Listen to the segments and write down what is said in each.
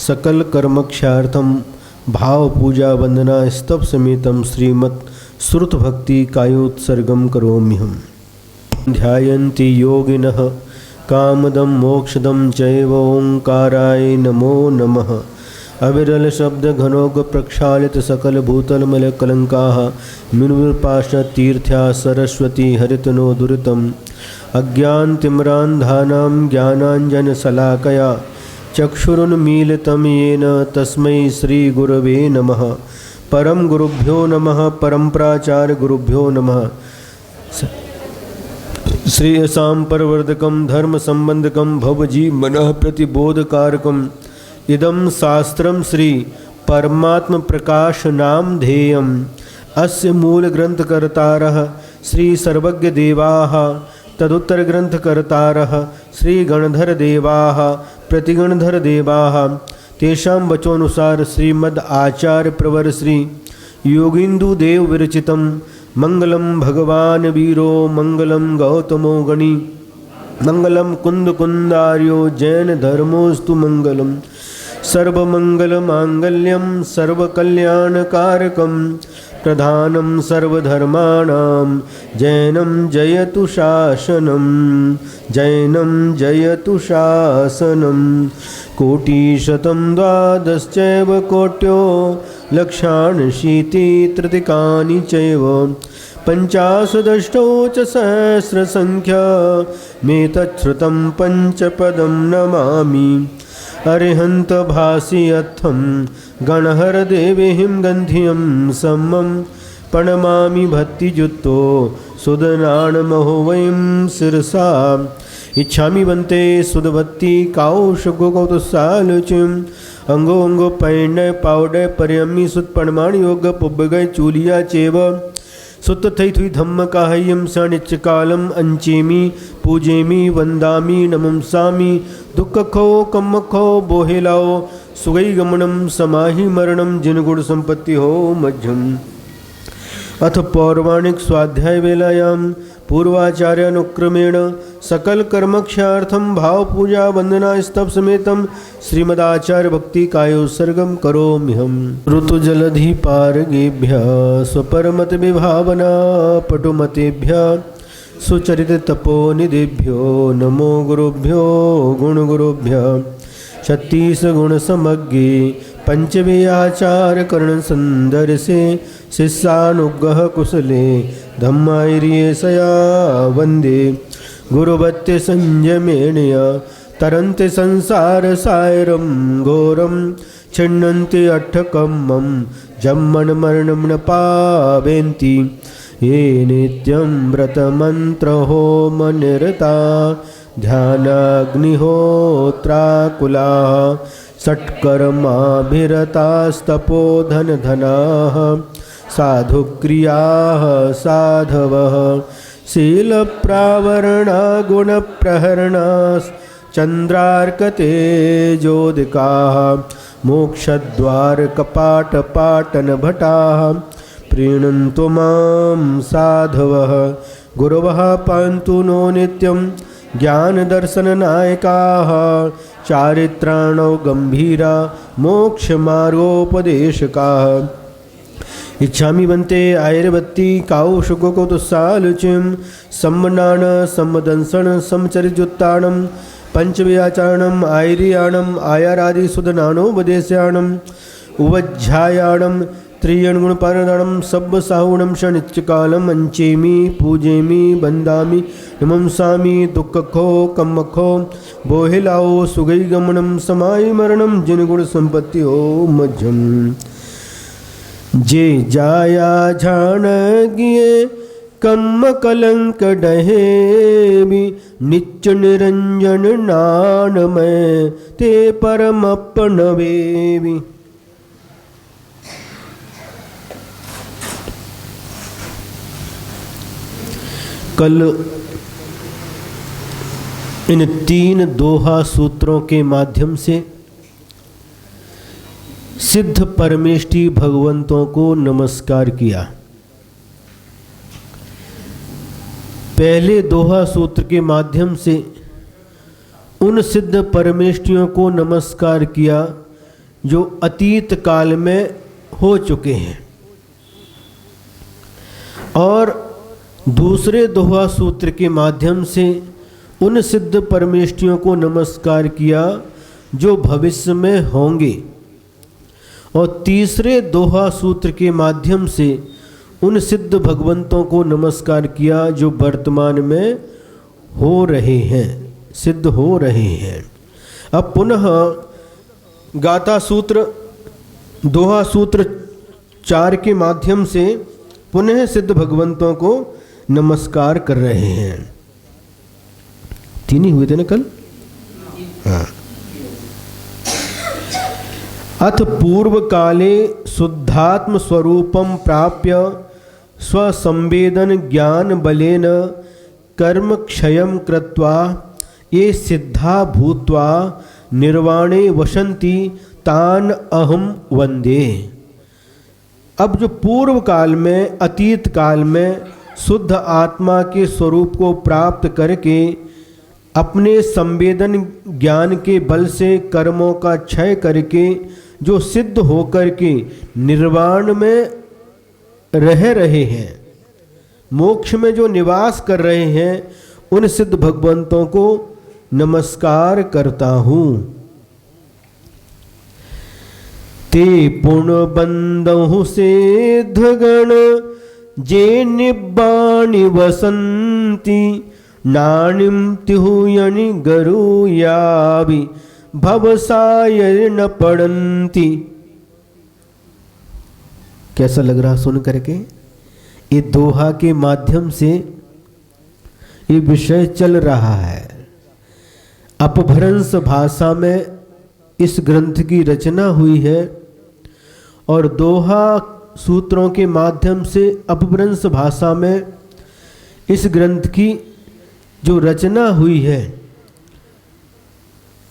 सकल कर्मक्षार्थम भाव पूजा वंदना स्तव समेतम श्रीमत् श्रुत भक्ति कायोत्सर्गम करोम्यहम्। ध्यायन्ति योगिनः कामदं मोक्षदं चैव ओंकाराय नमो नमः। अविरल शब्द घनोग प्रक्षालित सकल भूतलमल कलंकाः मिनुर्पाश तीर्थ्या सरस्वती हरितनो दुरितम् अज्ञानतिम्रान्धानां ज्ञानाञ्जनशलाकया चक्षुरुन्मीलितं येन तस्मै श्रीगुरवे नमः। परम गुरुभ्यो नमः। परम्पराचार्य गुरुभ्यो नमः। श्रेयसां परवर्धकं धर्म संबंधकं भवजी मनः प्रतिबोधकारकम् इदं शास्त्रं श्री परमात्म प्रकाश नाम ध्येयम्। अस्य मूल ग्रंथकर्तारः श्री सर्वज्ञ देवाः तदुत्तर ग्रंथकर्तारः श्री गणधर देवाः प्रतिगणधर देवाः तेषां वचोनुसार श्रीमद् आचार्य प्रवर श्री योगिन्दु देव विरचितं मंगलम भगवान वीरो मंगलम गौतमो गणी मंगलम कुंद कुंदार्यो जैन धर्मोस्तु मंगलम सर्वमंगलमांगल्यं सर्वकल्याणकारकं प्रधानं सर्वधर्माणां जैनं जयतु शासनं जैनं जयतु शासनं। कोटिशतं द्वादश्चैव कोट्यो लक्षाण्यशीतितृतिकानि चैव पञ्चाशदष्टौ च सहस्रसङ्ख्या मेतच्छ्रुतं पञ्चपदं नमामि। अरिहंत भासी अत्थम गणहर देवेहिं गंधियं सम्मं प्रणमामि भक्तियुक्तो सुदनानमहो वयं शिरसा। इच्छामि बन्ते सुदभक्ति काउशगोगौतसालुचिं अंगो अंगो पैण्य पावडय पर्यमी सुत पणमाण योग पुब्बगय चूलिया चेव सुत थई थुई धम्म काह्यम सनिच कालम अंचेमी पूजेमी वंदामी नमंसामी दुख खो कम खो बोहेलाओ सुगई गमनम समाहि मरणम जिन गुण संपत्ति हो मध्यम। अथ पौराणिक स्वाध्याय वेलायां पूर्वाचार्यानुक्रमेण सकल कर्मक्षार्थम भाव पूजा वंदना स्तव समेतम श्रीमदाचार्य भक्ति कायोत्सर्गम करोम्यहम्। ऋतुजलधि पारगेभ्यः स्वपरमत विभावना पटुमतेभ्यः सुचरित तपोनिधिभ्यो नमो गुरुभ्यो गुणगुरुभ्यः। 36 गुण समग्गे पंचमे आचार कर्ण सुंदर से शिष्यानुग्रह कुशले धम्मायर्ये सया वंदे गुरुवत्य संयमेणया तरन्ते संसार सायरम घोरम छिन्नन्ति अट्ठकम्मं जम्मन मरणं न पावेन्ति ये नित्यं व्रतमन्त्र होम निरता ध्यानाग्निहोत्राकुलाः षट्कर्माभिरतास्तपोधनधनाः साधुक्रियाः साधवः शीलप्रावरणा गुणप्रहरणाश्चन्द्रार्कतेजोदिकाः मोक्षद्वारकपाटपाटनभटाः प्रीणन्तु मां साधवः गुरवः पान्तु नो नित्यं ज्ञानदर्शननायकाः चारित्राणो गंभीरा मोक्षमार्गोपदेशकाः। इच्छामि बन्ते आयुर्वत्ति काउशुकोकौतुसालुचिं सम्मनान सम्मदंसन समचरिजुत्तानं पंचव्याचारणम् आयर्याणम् आयारादिसुदनानोपदेशाणम् उवज्झायाणम् त्रियणगुणपारणं सब्बसाहुणं शनिच्चकालम् अंचेमि पूजेमि वन्दामि नमंसामि दुःखखो कम्मखो बोहिलाओ सुगई गमनम समाई मरणम जिन गुण संपत्ति हो मध्यम। जे जाया झाण गिए कम्म कलंक डहेबि निच्च निरंजन नानमय ते परमपनवेबि। कल इन 3 दोहा सूत्रों के माध्यम से सिद्ध परमेष्टि भगवंतों को नमस्कार किया। पहले दोहा सूत्र के माध्यम से उन सिद्ध परमेष्टियों को नमस्कार किया जो अतीत काल में हो चुके हैं। और दूसरे दोहा सूत्र के माध्यम से उन सिद्ध परमेष्ठियों को नमस्कार किया जो भविष्य में होंगे, और तीसरे दोहा सूत्र के माध्यम से उन सिद्ध भगवंतों को नमस्कार किया जो वर्तमान में हो रहे हैं, सिद्ध हो रहे हैं। अब पुनः गाथा सूत्र दोहा सूत्र 4 के माध्यम से पुनः सिद्ध भगवंतों को नमस्कार कर रहे हैं। 3 ही हुए थे ना कल? हाँ। अथ पूर्व काले शुद्धात्म स्वरूपम प्राप्य स्वसंवेदन ज्ञान बलेन कर्म क्षयम कृत्वा ये सिद्धा भूत्वा निर्वाणे वसंती तान अहम वंदे। अब जो पूर्व काल में, अतीत काल में शुद्ध आत्मा के स्वरूप को प्राप्त करके अपने संवेदन ज्ञान के बल से कर्मों का क्षय करके जो सिद्ध होकर के निर्वाण में रह रहे हैं, मोक्ष में जो निवास कर रहे हैं, उन सिद्ध भगवंतों को नमस्कार करता हूँ। ते पुण्य बंदहु सिद्धगण जे निब्बाणि वसंती नानिम तिहुयनि गरुयावि भवसाय न पड़ंती। कैसा लग रहा सुन करके? ये दोहा के माध्यम से ये विषय चल रहा है। अपभ्रंश भाषा में इस ग्रंथ की रचना हुई है और दोहा सूत्रों के माध्यम से अपभ्रंश भाषा में इस ग्रंथ की जो रचना हुई है।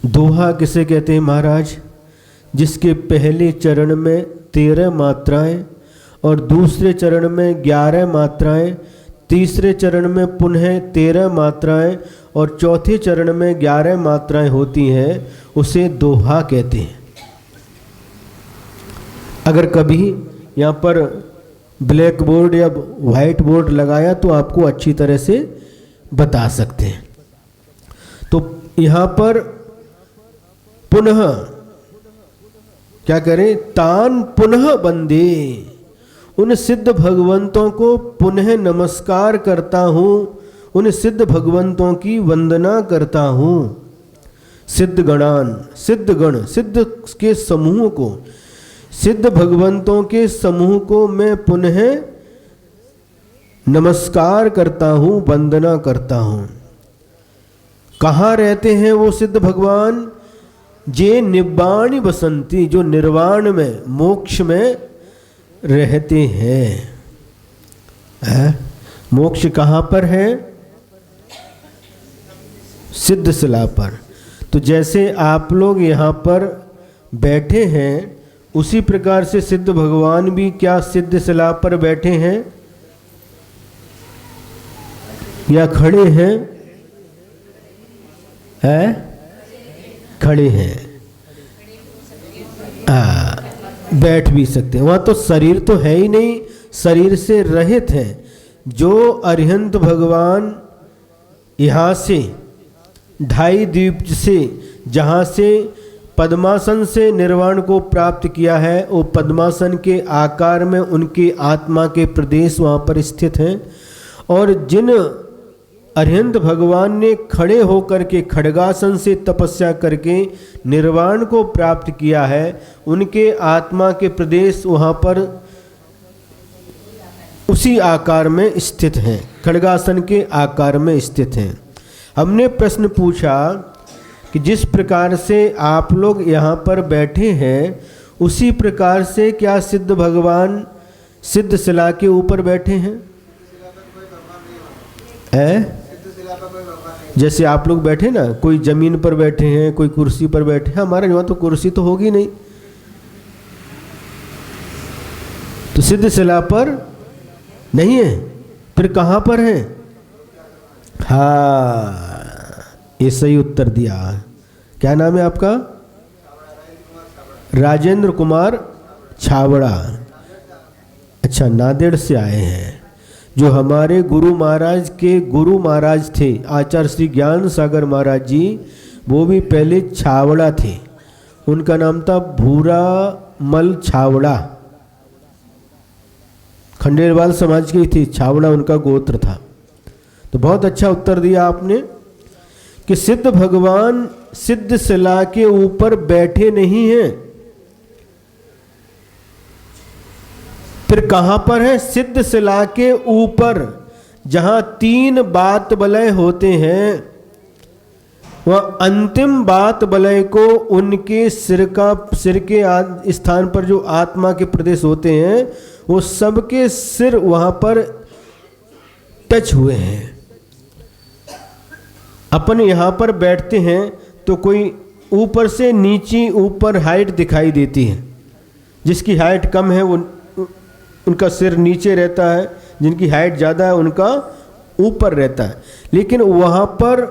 दोहा किसे कहते हैं महाराज? जिसके पहले चरण में 13 मात्राएं और दूसरे चरण में 11 मात्राएं, तीसरे चरण में पुनः 13 मात्राएं और चौथे चरण में 11 मात्राएं होती हैं, उसे दोहा कहते हैं। अगर कभी यहाँ पर ब्लैक बोर्ड या वाइट बोर्ड लगाया तो आपको अच्छी तरह से बता सकते हैं। तो यहाँ पर पुनः क्या करें? तान पुनः बंदे, उन सिद्ध भगवंतों को पुनः नमस्कार करता हूँ, उन सिद्ध भगवंतों की वंदना करता हूँ। सिद्ध गणान, सिद्ध गण, सिद्ध के समूह को, सिद्ध भगवंतों के समूह को मैं पुनः नमस्कार करता हूँ, वंदना करता हूँ। कहाँ रहते हैं वो सिद्ध भगवान? जे निब्बाणि बसंती, जो निर्वाण में, मोक्ष में रहते हैं। मोक्ष कहाँ पर है? सिद्ध शिला पर। तो जैसे आप लोग यहाँ पर बैठे हैं, उसी प्रकार से सिद्ध भगवान भी क्या सिद्ध शिला पर बैठे हैं या खड़े हैं? खड़े हैं। बैठ भी सकते हैं। वहाँ तो शरीर तो है ही नहीं, शरीर से रहित है। जो अरिहंत भगवान यहाँ से 2.5 द्वीप से, जहाँ से पद्मासन से निर्वाण को प्राप्त किया है, वो पद्मासन के आकार में उनके आत्मा के प्रदेश वहाँ पर स्थित हैं। और जिन अरिहंत भगवान ने खड़े होकर के खड्गासन से तपस्या करके निर्वाण को प्राप्त किया है, उनके आत्मा के प्रदेश वहाँ पर उसी आकार में स्थित हैं, खड्गासन के आकार में स्थित हैं। हमने प्रश्न पूछा कि जिस प्रकार से आप लोग यहाँ पर बैठे हैं, उसी प्रकार से क्या सिद्ध भगवान सिद्ध शिला के ऊपर बैठे हैं? जैसे आप लोग बैठे ना, कोई जमीन पर बैठे हैं, कोई कुर्सी पर बैठे हैं। हमारे यहाँ तो कुर्सी तो होगी नहीं, तो सिद्ध शिला पर नहीं है, फिर कहाँ पर है? हाँ, ये सही उत्तर दिया। क्या नाम है आपका? राजेंद्र कुमार छावड़ा, अच्छा नांदेड़ से आए हैं। जो हमारे गुरु महाराज के गुरु महाराज थे आचार्य श्री ज्ञान सागर महाराज जी, वो भी पहले छावड़ा थे। उनका नाम था भूरा मल छावड़ा, खंडेलवाल समाज के थे, छावड़ा उनका गोत्र था। तो बहुत अच्छा उत्तर दिया आपने कि सिद्ध भगवान सिद्ध शिला के ऊपर बैठे नहीं हैं, फिर कहां पर है? सिद्ध शिला के ऊपर, जहां 3 बात बलय होते हैं, वह अंतिम बात बलय को उनके सिर के स्थान पर जो आत्मा के प्रदेश होते हैं, वो सबके सिर वहां पर टच हुए हैं। अपन यहाँ पर बैठते हैं तो कोई ऊपर से नीचे ऊपर हाइट दिखाई देती है, जिसकी हाइट कम है वो उनका सिर नीचे रहता है, जिनकी हाइट ज़्यादा है उनका ऊपर रहता है। लेकिन वहाँ पर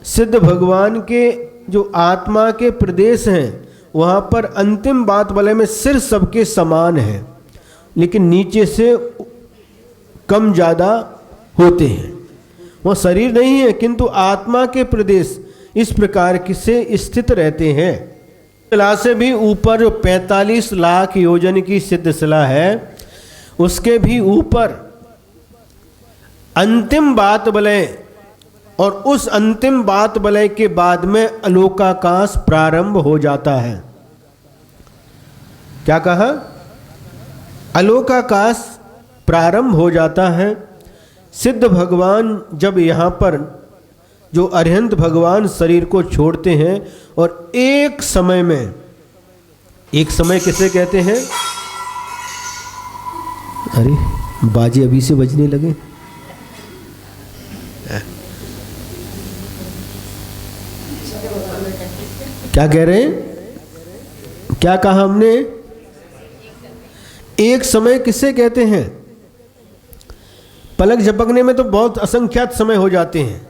सिद्ध भगवान के जो आत्मा के प्रदेश हैं, वहाँ पर अंतिम बात वाले में सिर सबके समान है, लेकिन नीचे से कम ज़्यादा होते हैं। वह शरीर नहीं है, किंतु आत्मा के प्रदेश इस प्रकार से स्थित रहते हैं। शिला से भी ऊपर जो 45 लाख योजन की सिद्ध शिला है, उसके भी ऊपर अंतिम बात बलय, और उस अंतिम बात बलय के बाद में अलोकाकाश प्रारंभ हो जाता है। क्या कहा? अलोकाकाश प्रारंभ हो जाता है। सिद्ध भगवान जब यहाँ पर जो अरिहंत भगवान शरीर को छोड़ते हैं, और एक समय में, एक समय किसे कहते हैं? अरे बाजे अभी से बजने लगे। क्या कह रहे हैं? क्या कहा हमने? एक समय किसे कहते हैं? पलक झपकने में तो बहुत असंख्यात समय हो जाते हैं।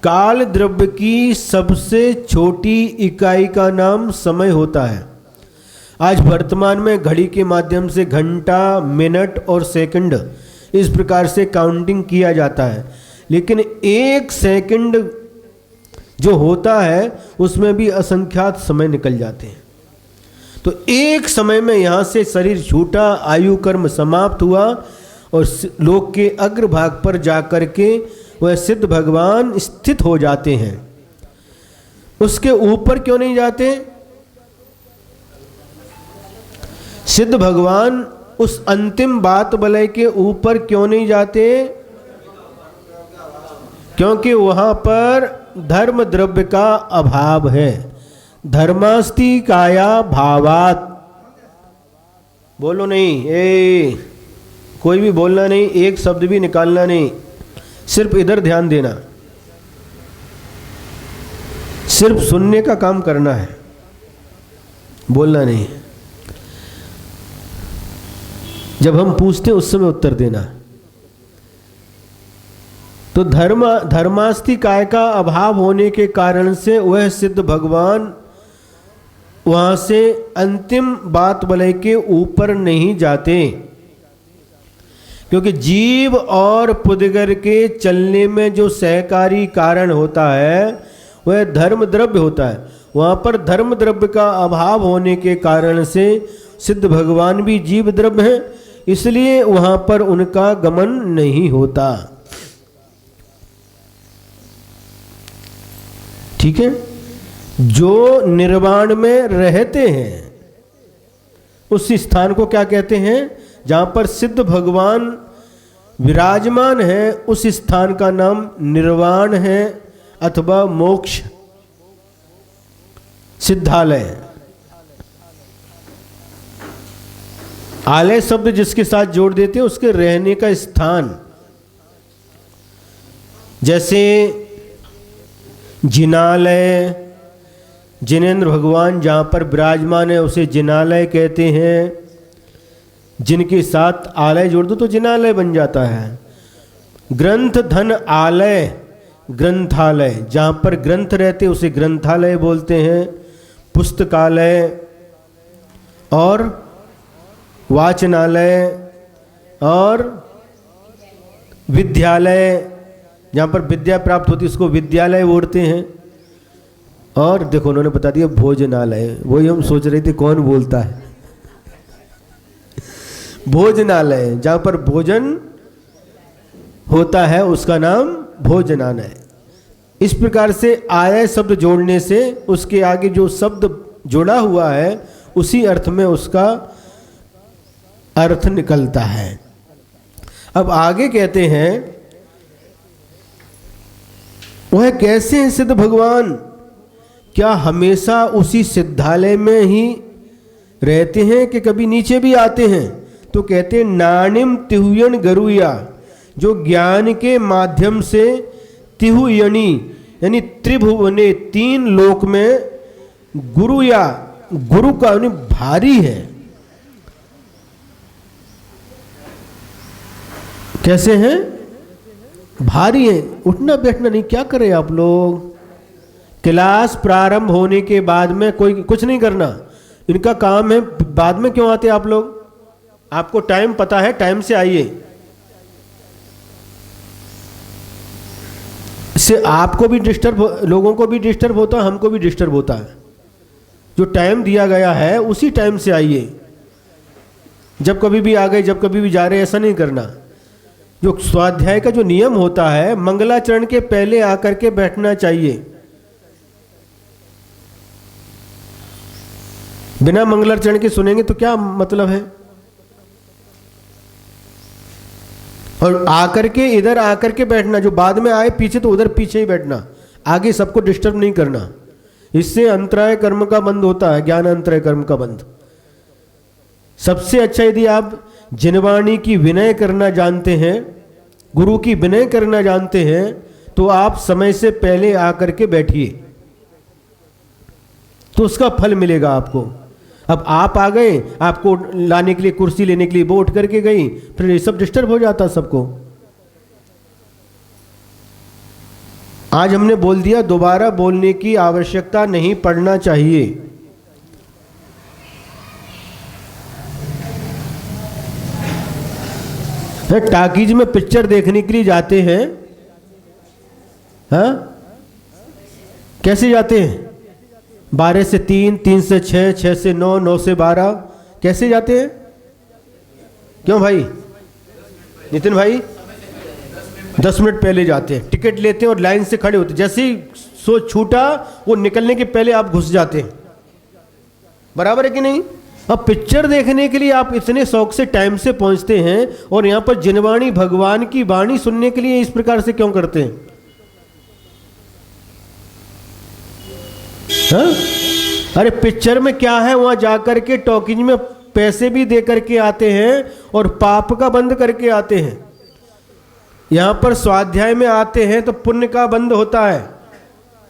काल द्रव्य की सबसे छोटी इकाई का नाम समय होता है। आज वर्तमान में घड़ी के माध्यम से घंटा, मिनट और सेकंड इस प्रकार से काउंटिंग किया जाता है, लेकिन एक सेकंड जो होता है उसमें भी असंख्यात समय निकल जाते हैं। तो एक समय में यहाँ से शरीर छूटा, आयु कर्म समाप्त हुआ, और लोक के अग्रभाग पर जाकर के वह सिद्ध भगवान स्थित हो जाते हैं। उसके ऊपर क्यों नहीं जाते? सिद्ध भगवान उस अंतिम बात बलय के ऊपर क्यों नहीं जाते? क्योंकि वहां पर धर्म द्रव्य का अभाव है। धर्मास्ति काया भावात। बोलो नहीं, कोई भी बोलना नहीं, एक शब्द भी निकालना नहीं, सिर्फ इधर ध्यान देना, सिर्फ सुनने का काम करना है, बोलना नहीं। जब हम पूछते उस समय उत्तर देना। तो धर्मास्ति काय का अभाव होने के कारण से वह सिद्ध भगवान वहां से अंतिम बात बलय के ऊपर नहीं जाते, क्योंकि जीव और पुद्गर के चलने में जो सहकारी कारण होता है वह धर्म द्रव्य होता है। वहाँ पर धर्म द्रव्य का अभाव होने के कारण से सिद्ध भगवान भी जीव द्रव्य हैं, इसलिए वहाँ पर उनका गमन नहीं होता। ठीक है? जो निर्वाण में रहते हैं उस स्थान को क्या कहते हैं? जहाँ पर सिद्ध भगवान विराजमान है, उस स्थान का नाम निर्वाण है अथवा मोक्ष सिद्धालय। आलय शब्द जिसके साथ जोड़ देते हैं उसके रहने का स्थान। जैसे जिनालय, जिनेंद्र भगवान जहाँ पर विराजमान है उसे जिनालय कहते हैं। जिनके साथ आलय जोड़ दो तो जिनालय बन जाता है। ग्रंथ धन आलय, ग्रंथालय, जहाँ पर ग्रंथ रहते उसे ग्रंथालय बोलते हैं। पुस्तकालय और वाचनालय और विद्यालय, जहाँ पर विद्या प्राप्त होती है उसको विद्यालय बोलते हैं। और देखो उन्होंने बता दिया भोजनालय, वही हम सोच रहे थे कौन बोलता है। भोजनालय, जहाँ पर भोजन होता है उसका नाम भोजनालय। इस प्रकार से आय शब्द जोड़ने से उसके आगे जो शब्द जुड़ा हुआ है उसी अर्थ में उसका अर्थ निकलता है। अब आगे कहते हैं वह कैसे हैं सिद्ध भगवान, क्या हमेशा उसी सिद्धालय में ही रहते हैं कि कभी नीचे भी आते हैं? तो कहते हैं नानिम तिहुयन गरुया, जो ज्ञान के माध्यम से तिहुयनी यानी त्रिभुवने 3 लोक में गुरु या गुरु का यानी भारी है। कैसे हैं? भारी है। उठना बैठना नहीं, क्या करें आप लोग? क्लास प्रारंभ होने के बाद में कोई कुछ नहीं करना, इनका काम है। बाद में क्यों आते आप लोग? आपको टाइम पता है, टाइम से आइए। इससे आपको भी डिस्टर्ब, लोगों को भी डिस्टर्ब होता है, हमको भी डिस्टर्ब होता है। जो टाइम दिया गया है उसी टाइम से आइए। जब कभी भी आ गए, जब कभी भी जा रहे, ऐसा नहीं करना। जो स्वाध्याय का जो नियम होता है, मंगलाचरण के पहले आकर के बैठना चाहिए। बिना मंगलाचरण के सुनेंगे तो क्या मतलब है? और आकर के इधर आकर के बैठना, जो बाद में आए पीछे तो उधर पीछे ही बैठना, आगे सबको डिस्टर्ब नहीं करना। इससे अंतराय कर्म का बंद होता है, ज्ञान अंतराय कर्म का बंद। सबसे अच्छा यदि आप जिनवाणी की विनय करना जानते हैं, गुरु की विनय करना जानते हैं, तो आप समय से पहले आकर के बैठिए, तो उसका फल मिलेगा आपको। अब आप आ गए, आपको लाने के लिए, कुर्सी लेने के लिए वो उठ करके गई, फिर ये सब डिस्टर्ब हो जाता सबको। आज हमने बोल दिया, दोबारा बोलने की आवश्यकता नहीं पड़ना चाहिए। टाकीज में पिक्चर देखने के लिए जाते हैं, हाँ कैसे जाते हैं? 12 से 3, 3 से 6, 6 से 9, 9 से 12, कैसे जाते हैं? क्यों भाई नितिन भाई? 10 मिनट पहले जाते हैं, टिकट लेते हैं और लाइन से खड़े होते हैं। जैसे ही सो छूटा, वो निकलने के पहले आप घुस जाते हैं। बराबर है कि नहीं? अब पिक्चर देखने के लिए आप इतने शौक से टाइम से पहुंचते हैं, और यहां पर जिनवाणी भगवान की वाणी सुनने के लिए इस प्रकार से क्यों करते हैं? हाँ? अरे पिक्चर में क्या है, वहां जाकर के टॉकीज में पैसे भी दे करके आते हैं और पाप का बंद करके आते हैं। यहां पर स्वाध्याय में आते हैं तो पुण्य का बंद होता है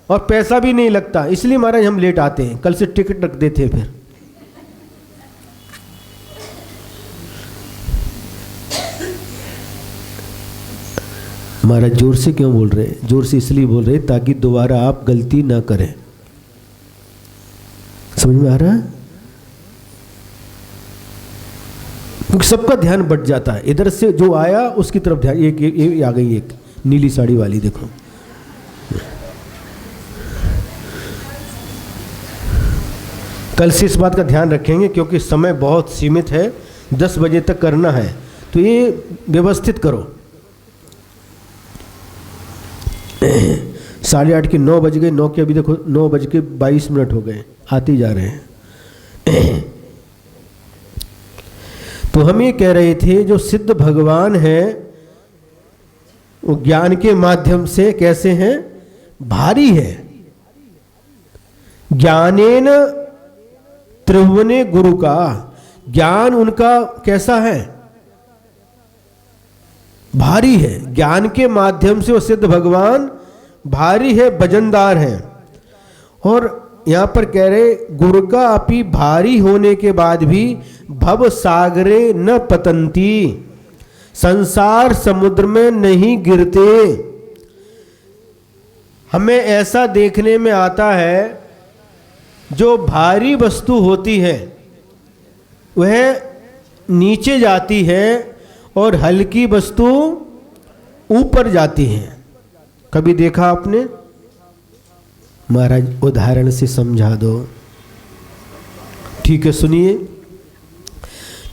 और पैसा भी नहीं लगता। इसलिए महाराज हम लेट आते हैं, कल से टिकट रख देते हैं। फिर महाराज जोर से क्यों बोल रहे हैं? जोर से इसलिए बोल रहे हैं ताकि दोबारा आप गलती ना करें। समझ में आ रहा है? क्योंकि सबका ध्यान बट जाता है, इधर से जो आया उसकी तरफ ध्यान। एक आ गई, एक नीली साड़ी वाली, देखो। कल से इस बात का ध्यान रखेंगे, क्योंकि समय बहुत सीमित है, 10 बजे तक करना है, तो ये व्यवस्थित करो। 8:30 के 9 बज गए, 9 के अभी देखो 9:22 हो गए, आते जा रहे हैं। तो हम ये कह रहे थे, जो सिद्ध भगवान हैं वो ज्ञान के माध्यम से कैसे हैं? भारी है। ज्ञानेन त्रिभुवने गुरु का, ज्ञान उनका कैसा है? भारी है। ज्ञान के माध्यम से वो सिद्ध भगवान भारी है, वजनदार है। और यहां पर कह रहे, गुरु का अपि भारी होने के बाद भी भव सागरे न पतंती, संसार समुद्र में नहीं गिरते। हमें ऐसा देखने में आता है जो भारी वस्तु होती है वह नीचे जाती है और हल्की वस्तु ऊपर जाती है। कभी देखा आपने? महाराज उदाहरण से समझा दो। ठीक है, सुनिए।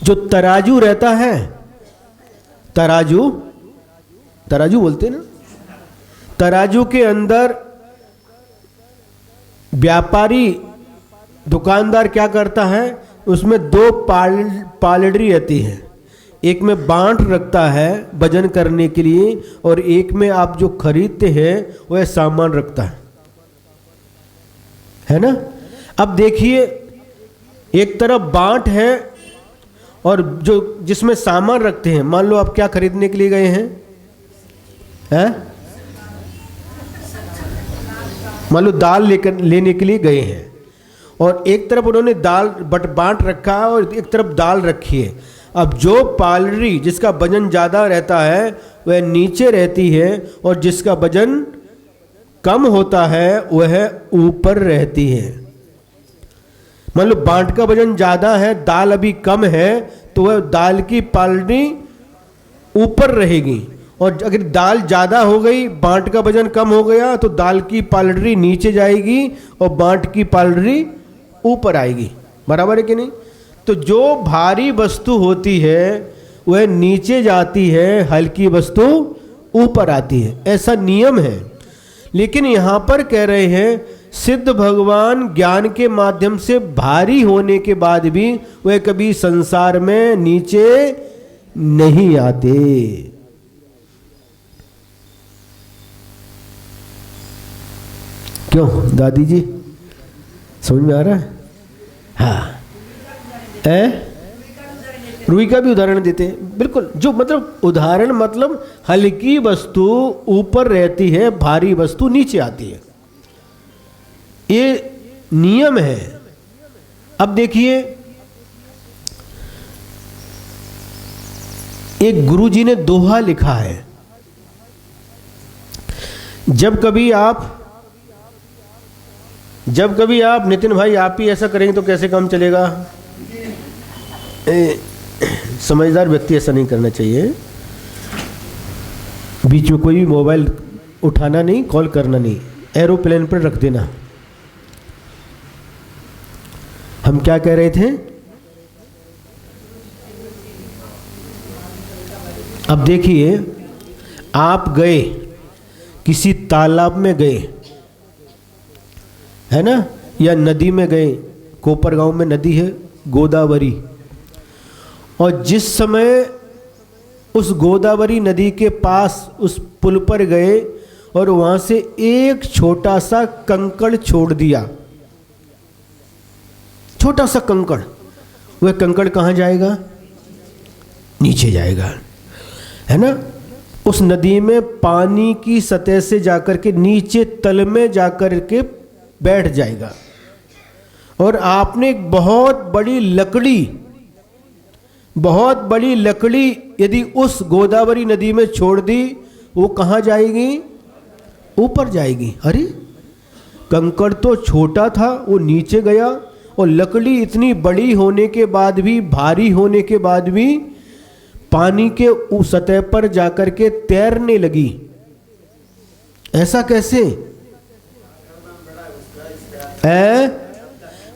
जो तराजू रहता है, तराजू बोलते ना, तराजू के अंदर व्यापारी दुकानदार क्या करता है, उसमें दो पालड़ी रहती है। एक में बांट रखता है वजन करने के लिए और एक में आप जो खरीदते हैं वह सामान रखता है ना। अब देखिए, एक तरफ बांट है और जो जिसमें सामान रखते हैं, मान लो आप क्या खरीदने के लिए गए हैं, मान लो दाल लेने के लिए गए हैं और एक तरफ उन्होंने दाल बांट रखा है और एक तरफ दाल रखी है। अब जो पालड़ी जिसका वजन ज़्यादा रहता है वह नीचे रहती है और जिसका वजन कम होता है वह ऊपर रहती है। मान लो बांट का वजन ज़्यादा है, दाल अभी कम है, तो वह दाल की पालड़ी ऊपर रहेगी और अगर दाल ज़्यादा हो गई, बांट का वजन कम हो गया, तो दाल की पालड़ी नीचे जाएगी और बांट की पालड़ी ऊपर आएगी। बराबर है कि नहीं? तो जो भारी वस्तु होती है वह नीचे जाती है, हल्की वस्तु ऊपर आती है। ऐसा नियम है। लेकिन यहाँ पर कह रहे हैं सिद्ध भगवान ज्ञान के माध्यम से भारी होने के बाद भी वह कभी संसार में नीचे नहीं आते। क्यों दादी जी, समझ में आ रहा है? हाँ, रुई का भी उदाहरण देते हैं। बिल्कुल, जो मतलब उदाहरण मतलब हल्की वस्तु ऊपर रहती है, भारी वस्तु नीचे आती है, ये नियम है। अब देखिए, एक गुरुजी ने दोहा लिखा है, जब कभी आप नितिन भाई आप ही ऐसा करेंगे तो कैसे काम चलेगा? समझदार व्यक्ति ऐसा नहीं करना चाहिए। बीच में कोई भी मोबाइल उठाना नहीं, कॉल करना नहीं, एरोप्लेन पर रख देना। हम क्या कह रहे थे? अब देखिए, आप गए किसी तालाब में गए, है ना, या नदी में गए। कोपरगांव में नदी है गोदावरी, और जिस समय उस गोदावरी नदी के पास उस पुल पर गए और वहां से एक छोटा सा कंकड़ छोड़ दिया, छोटा सा कंकड़, वह कंकड़ कहाँ जाएगा? नीचे जाएगा, है ना। उस नदी में पानी की सतह से जाकर के नीचे तल में जाकर के बैठ जाएगा। और आपने एक बहुत बड़ी लकड़ी यदि उस गोदावरी नदी में छोड़ दी, वो कहाँ जाएगी? ऊपर जाएगी। अरे, कंकड़ तो छोटा था, वो नीचे गया, और लकड़ी इतनी बड़ी होने के बाद भी, भारी होने के बाद भी पानी के उस सतह पर जाकर के तैरने लगी। ऐसा कैसे?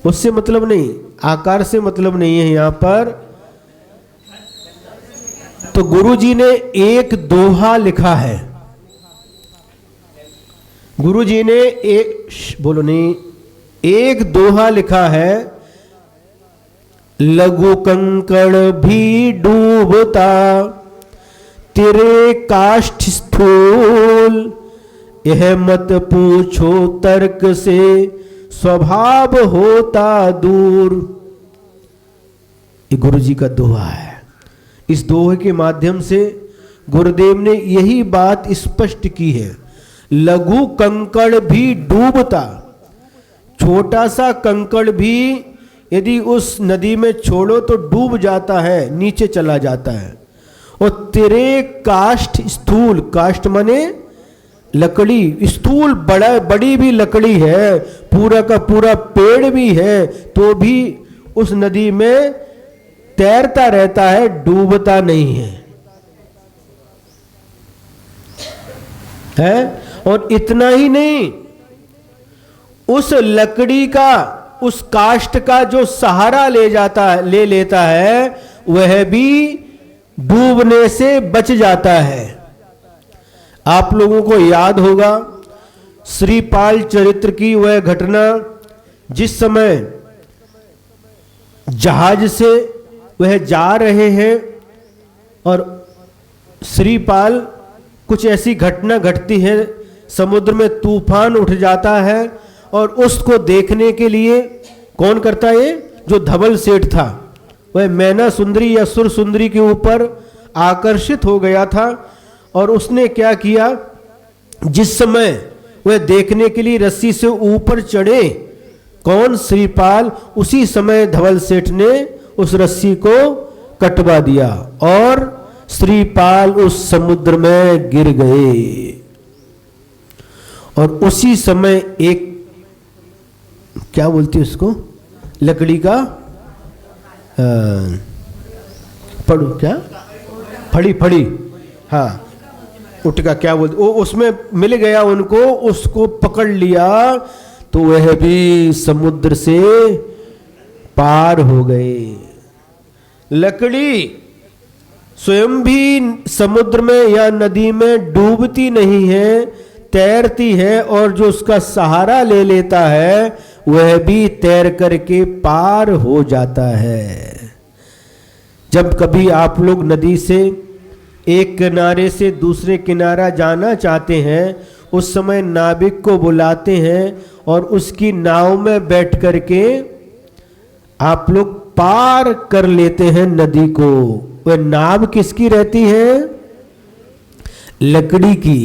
उससे मतलब नहीं, आकार से मतलब नहीं है यहाँ पर। तो गुरुजी ने एक दोहा लिखा है, गुरुजी ने एक दोहा लिखा है, लघु कंकड़ भी डूबता तेरे काष्ठ स्थूल, यह मत पूछो तर्क से स्वभाव होता दूर। ये गुरुजी का दोहा है। इस दोहे के माध्यम से गुरुदेव ने यही बात स्पष्ट की है। लघु कंकड़ भी डूबता, छोटा सा कंकड़ भी यदि उस नदी में छोड़ो तो डूब जाता है, नीचे चला जाता है। और तेरे काष्ठ स्थूल, काष्ठ माने लकड़ी स्थूल बड़ी भी लकड़ी है, पूरा का पूरा पेड़ भी है, तो भी उस नदी में तैरता रहता है, डूबता नहीं है। और इतना ही नहीं, उस लकड़ी का, उस काष्ठ का जो सहारा ले लेता है, वह भी डूबने से बच जाता है। आप लोगों को याद होगा श्रीपाल चरित्र की वह घटना, जिस समय जहाज से वह जा रहे हैं और श्रीपाल, कुछ ऐसी घटना घटती है, समुद्र में तूफान उठ जाता है और उसको देखने के लिए कौन करता है, जो धवल सेठ था, वह मैना सुंदरी या सुर सुंदरी के ऊपर आकर्षित हो गया था। और उसने क्या किया, जिस समय वह देखने के लिए रस्सी से ऊपर चढ़े, कौन, श्रीपाल, उसी समय धवल सेठ ने उस रस्सी को कटवा दिया और श्रीपाल उस समुद्र में गिर गए। और उसी समय एक, क्या बोलती है उसको, लकड़ी का फड़ी, हाँ, उटका क्या बोलते, वो उसमें मिल गया उनको, उसको पकड़ लिया तो वह भी समुद्र से पार हो गए। लकड़ी स्वयं भी समुद्र में या नदी में डूबती नहीं है, तैरती है, और जो उसका सहारा ले लेता है वह भी तैर करके पार हो जाता है। जब कभी आप लोग नदी से एक किनारे से दूसरे किनारा जाना चाहते हैं, उस समय नाविक को बुलाते हैं और उसकी नाव में बैठ करके आप लोग पार कर लेते हैं नदी को। वह नाव किसकी रहती है, लकड़ी की,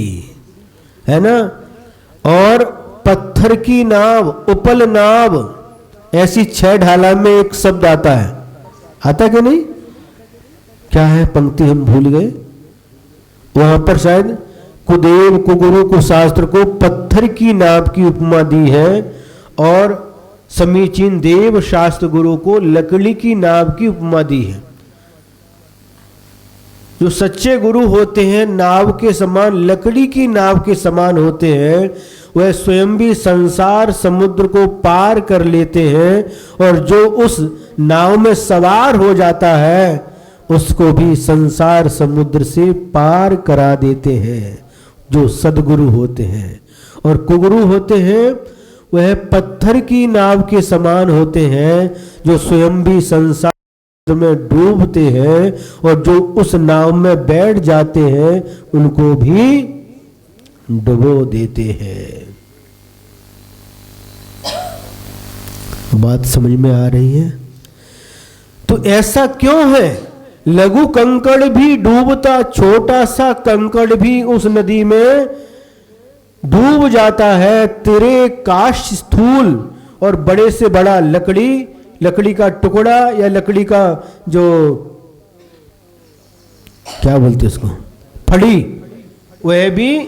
है ना। और पत्थर की नाव, उपल नाव, ऐसी 6 ढाला में एक शब्द आता है, आता कि नहीं, क्या है पंक्ति हम भूल गए, वहां पर शायद कुदेव कुगुरु कुशास्त्र को पत्थर की नाव की उपमा दी है और समीचीन देव शास्त्र गुरु को लकड़ी की नाव की उपमा दी है। जो सच्चे गुरु होते हैं नाव के समान, लकड़ी की नाव के समान होते हैं, वह स्वयं भी संसार समुद्र को पार कर लेते हैं और जो उस नाव में सवार हो जाता है उसको भी संसार समुद्र से पार करा देते हैं, जो सदगुरु होते हैं। और कुगुरु होते हैं वह पत्थर की नाव के समान होते हैं, जो स्वयं भी संसार में डूबते हैं और जो उस नाव में बैठ जाते हैं उनको भी डुबो देते हैं। बात समझ में आ रही है? तो ऐसा क्यों है? लघु कंकड़ भी डूबता, छोटा सा कंकड़ भी उस नदी में डूब जाता है। तेरे काष्ठ स्थूल और बड़े से बड़ा लकड़ी का टुकड़ा या लकड़ी का जो क्या बोलते उसको, फड़ी, वह भी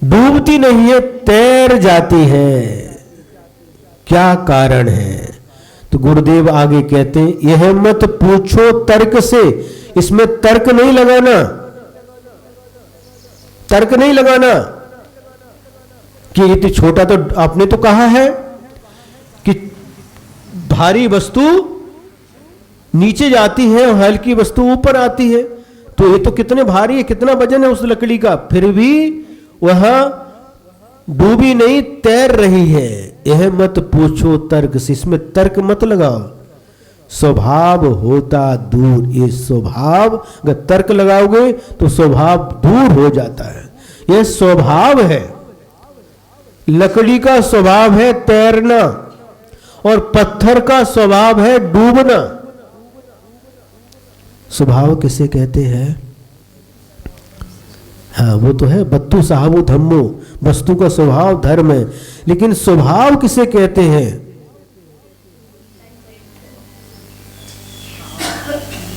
डूबती नहीं है, तैर जाती है। क्या कारण है? तो गुरुदेव आगे कहते हैं, यह मत पूछो तर्क से, इसमें तर्क नहीं लगाना, तर्क नहीं लगाना कि इतनी छोटा, तो आपने तो कहा है कि भारी वस्तु नीचे जाती है और हल्की वस्तु ऊपर आती है, तो ये तो कितने भारी है, कितना वजन है उस लकड़ी का, फिर भी वह डूबी नहीं, तैर रही है। यह मत पूछो तर्क से, इसमें तर्क मत लगाओ। स्वभाव होता दूर, ये स्वभाव, अगर तर्क लगाओगे तो स्वभाव दूर हो जाता है। यह स्वभाव है, लकड़ी का स्वभाव है तैरना और पत्थर का स्वभाव है डूबना। स्वभाव किसे कहते हैं? हाँ, वो तो है बत्तु साहबु धम्मो, वस्तु का स्वभाव धर्म है, लेकिन स्वभाव किसे कहते हैं?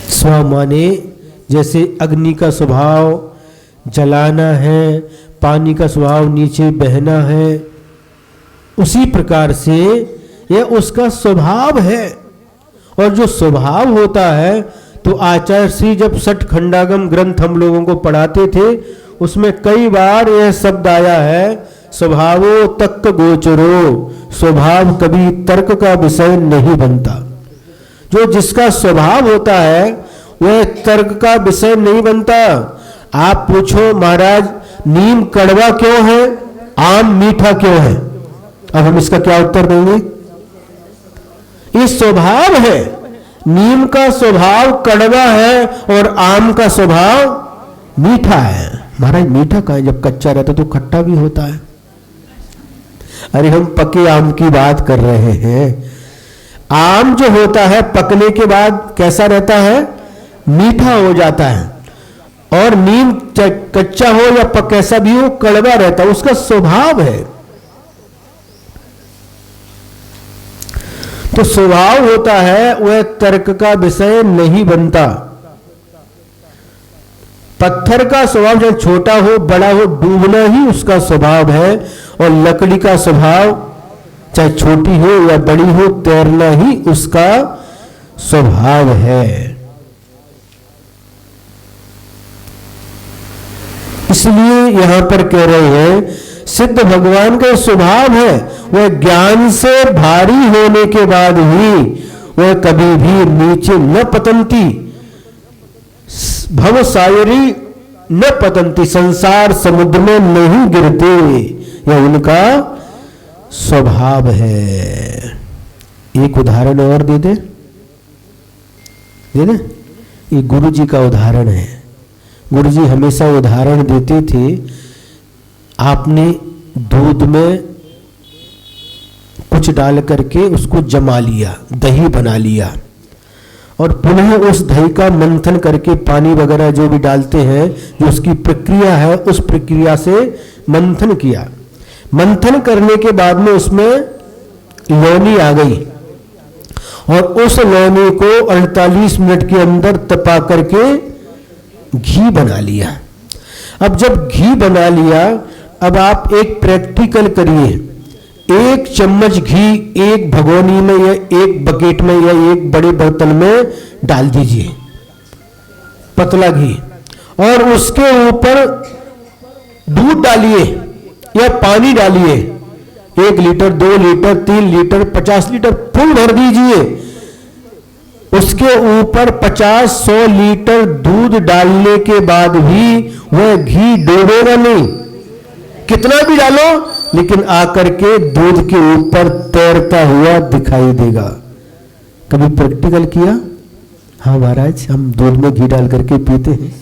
स्व माने जैसे अग्नि का स्वभाव जलाना है, पानी का स्वभाव नीचे बहना है, उसी प्रकार से यह उसका स्वभाव है। और जो स्वभाव होता है, तो आचार्य श्री जब सठ खंडागम ग्रंथ हम लोगों को पढ़ाते थे, उसमें कई बार यह शब्द आया है, स्वभावो तक्क गोचरो, स्वभाव कभी तर्क का विषय नहीं बनता। जो जिसका स्वभाव होता है वह तर्क का विषय नहीं बनता। आप पूछो महाराज नीम कड़वा क्यों है, आम मीठा क्यों है, अब हम इसका क्या उत्तर देंगे? ये स्वभाव है। नीम का स्वभाव कड़वा है और आम का स्वभाव मीठा है। महाराज मीठा का है, जब कच्चा रहता तो खट्टा भी होता है। अरे हम पके आम की बात कर रहे हैं। आम जो होता है पकने के बाद कैसा रहता है, मीठा हो जाता है। और नीम चाहे कच्चा हो या कैसा भी हो, कड़वा रहता है, उसका स्वभाव है। तो स्वभाव होता है, वह तर्क का विषय नहीं बनता। पत्थर का स्वभाव चाहे छोटा हो बड़ा हो, डूबना ही उसका स्वभाव है। और लकड़ी का स्वभाव चाहे छोटी हो या बड़ी हो, तैरना ही उसका स्वभाव है। इसलिए यहां पर कह रहे हैं, सिद्ध भगवान का स्वभाव है, वह ज्ञान से भारी होने के बाद भी वह कभी भी नीचे न पतंती, भव सायरी न पतंती, संसार समुद्र में नहीं गिरते, यह उनका स्वभाव है। एक उदाहरण और दे दे, ये गुरु जी का उदाहरण है। गुरु जी हमेशा उदाहरण देते थे, आपने दूध में कुछ डाल करके उसको जमा लिया, दही बना लिया, और पुनः उस दही का मंथन करके पानी वगैरह जो भी डालते हैं, जो उसकी प्रक्रिया है, उस प्रक्रिया से मंथन किया। मंथन करने के बाद में उसमें लौनी आ गई, और उस लौनी को 48 मिनट के अंदर तपा करके घी बना लिया। अब जब घी बना लिया, अब आप एक प्रैक्टिकल करिए, एक चम्मच घी एक भगोनी में या एक बकेट में या एक बड़े बर्तन में डाल दीजिए, पतला घी, और उसके ऊपर दूध डालिए या पानी डालिए, 1 litre 2 litre 3 litre 50 litre full भर दीजिए। उसके ऊपर 50-100 लीटर दूध डालने के बाद भी वह घी डूबेगा नहीं, कितना भी डालो, लेकिन आकर के दूध के ऊपर तैरता हुआ दिखाई देगा। कभी प्रैक्टिकल किया? हाँ महाराज, हम दूध में घी डाल करके पीते हैं,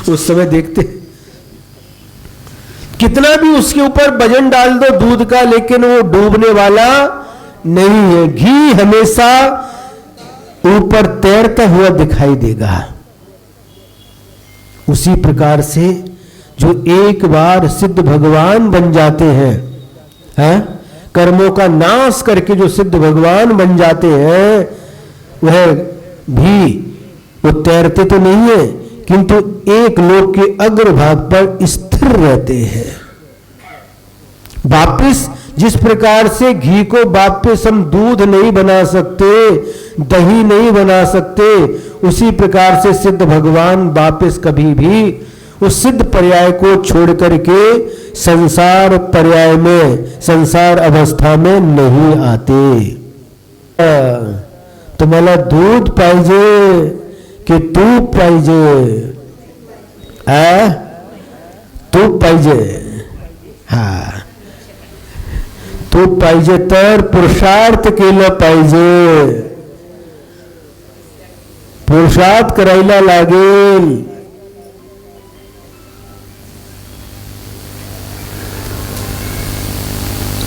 उस समय देखते कितना भी उसके ऊपर वजन डाल दो दूध का, लेकिन वो डूबने वाला नहीं है। घी हमेशा ऊपर तैरता हुआ दिखाई देगा। उसी प्रकार से जो एक बार सिद्ध भगवान बन जाते हैं, कर्मों का नाश करके जो सिद्ध भगवान बन जाते हैं, वह भी वो तैरते तो नहीं है, किंतु एक लोक के अग्रभाग पर स्थिर रहते हैं। वापिस जिस प्रकार से घी को वापिस हम दूध नहीं बना सकते, दही नहीं बना सकते, उसी प्रकार से सिद्ध भगवान वापिस कभी भी उस सिद्ध पर्याय को छोड़ करके संसार पर्याय में, संसार अवस्था में नहीं आते। तुम्हाला दूध पाहिजे की तूप पाहिजे? तूप पाहिजे। हा, तूप पाहिजे तर पुरुषार्थ केलं पाहिजे, पुरुषार्थ करायला लागेल।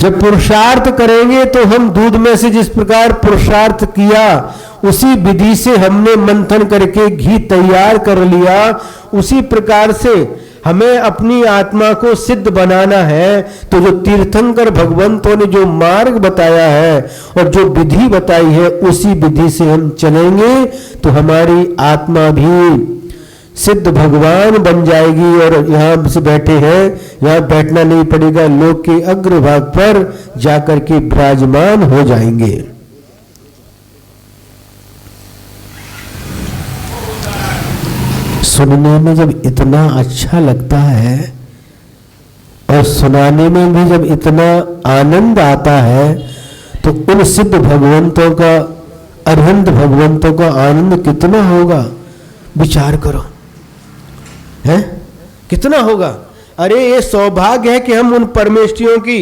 जब पुरुषार्थ करेंगे तो हम दूध में से जिस प्रकार पुरुषार्थ किया, उसी विधि से हमने मंथन करके घी तैयार कर लिया, उसी प्रकार से हमें अपनी आत्मा को सिद्ध बनाना है। तो जो तीर्थंकर भगवंतों ने जो मार्ग बताया है और जो विधि बताई है, उसी विधि से हम चलेंगे तो हमारी आत्मा भी सिद्ध भगवान बन जाएगी और यहाँ से बैठे हैं, यहाँ बैठना नहीं पड़ेगा, लोक के अग्रभाग पर जाकर के विराजमान हो जाएंगे। सुनने में जब इतना अच्छा लगता है और सुनाने में भी जब इतना आनंद आता है, तो उन सिद्ध भगवंतों का, अरहंत भगवंतों का आनंद कितना होगा, विचार करो, है कितना होगा। अरे ये सौभाग्य है कि हम उन परमेष्ठियों की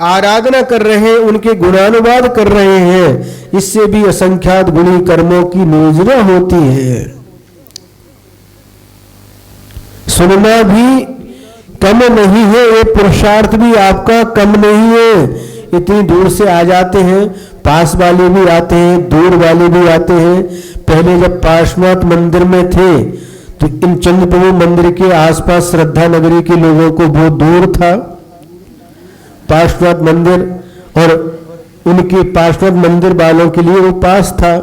आराधना कर रहे हैं, उनके गुणानुवाद कर रहे हैं। इससे भी असंख्यात गुणी कर्मों की नियोजना होती है। सुनना भी कम नहीं है, ये पुरुषार्थ भी आपका कम नहीं है। इतनी दूर से आ जाते हैं, पास वाले भी आते हैं, दूर वाले भी आते हैं। पहले जब पार्श्वनाथ मंदिर में थे तो इन चंद्रप्रभु मंदिर के आसपास श्रद्धा नगरी के लोगों को बहुत दूर था पार्श्वनाथ मंदिर, और उनके पार्श्वनाथ मंदिर वालों के लिए वो पास था।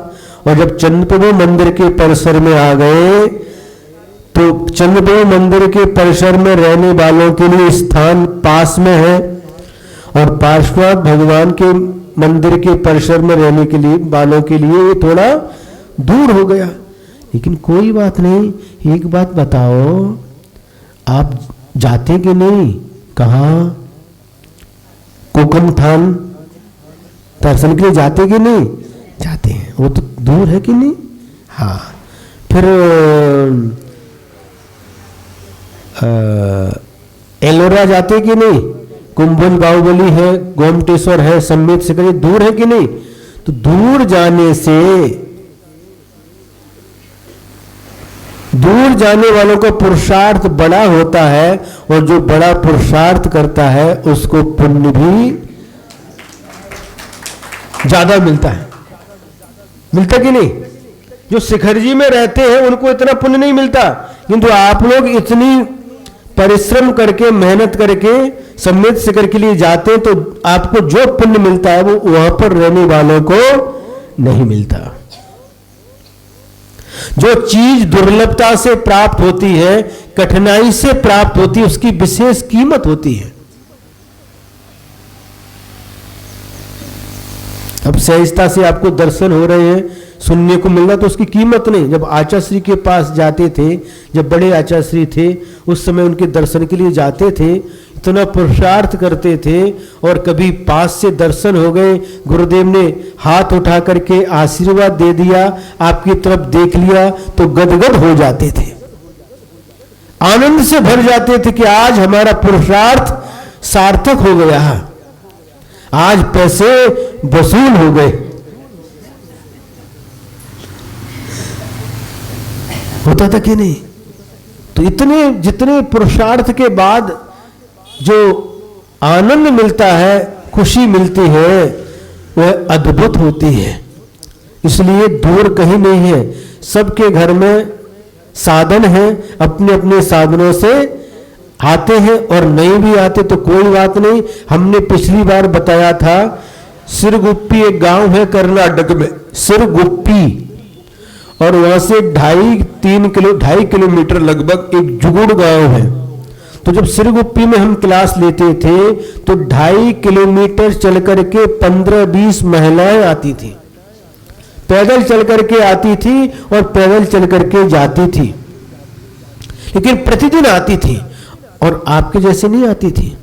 और जब चंद्रप्रभु मंदिर के परिसर में आ गए तो चंद्रप्रभु मंदिर के परिसर में रहने वालों के लिए स्थान पास में है, और पार्श्वनाथ भगवान के मंदिर के परिसर में रहने के लिए वालों के लिए ये थोड़ा दूर हो गया। लेकिन कोई बात नहीं, एक बात बताओ, आप जाते कि नहीं, कहाँ कोकम थान दर्शन के लिए जाते कि नहीं, जाते हैं, वो तो दूर है कि नहीं। हाँ, फिर एलोरा जाते कि नहीं, कुंभल बाहुबली है, गोमटेश्वर है, सम्मेत शिखर, दूर है कि नहीं। तो दूर जाने से, दूर जाने वालों का पुरुषार्थ बड़ा होता है, और जो बड़ा पुरुषार्थ करता है उसको पुण्य भी ज्यादा मिलता है। मिलता कि नहीं। जो शिखर जी में रहते हैं उनको इतना पुण्य नहीं मिलता, किंतु आप लोग इतनी परिश्रम करके, मेहनत करके सम्मेत शिखर के लिए जाते हैं, तो आपको जो पुण्य मिलता है वो वहां पर रहने वालों को नहीं मिलता। जो चीज दुर्लभता से प्राप्त होती है, कठिनाई से प्राप्त होती है, उसकी विशेष कीमत होती है। अब सहजता से आपको दर्शन हो रहे हैं, सुनने को मिल रहा, तो उसकी कीमत नहीं। जब आचार्य के पास जाते थे, जब बड़े आचार्य थे, उस समय उनके दर्शन के लिए जाते थे, इतना पुरुषार्थ करते थे, और कभी पास से दर्शन हो गए, गुरुदेव ने हाथ उठा करके आशीर्वाद दे दिया, आपकी तरफ देख लिया, तो गदगद हो जाते थे, आनंद से भर जाते थे कि आज हमारा पुरुषार्थ सार्थक हो गया, आज पैसे वसूल हो गए। होता था कि नहीं। तो इतने जितने पुरुषार्थ के बाद जो आनंद मिलता है, खुशी मिलती है, वह अद्भुत होती है। इसलिए दूर कहीं नहीं है, सबके घर में साधन है, अपने अपने साधनों से आते हैं, और नहीं भी आते तो कोई बात नहीं। हमने पिछली बार बताया था, सिरगुप्पी एक गांव है कर्नाटक में, सिरगुप्पी, और वहां से 2.5 किलोमीटर लगभग एक जुगुड़ गांव है। तो जब सिरगुप्पी में हम क्लास लेते थे तो 2.5 किलोमीटर चल करके 15-20 महिलाएं आती थी, पैदल चल करके आती थी और पैदल चल करके जाती थी, लेकिन प्रतिदिन आती थी, और आपके जैसे नहीं आती थी।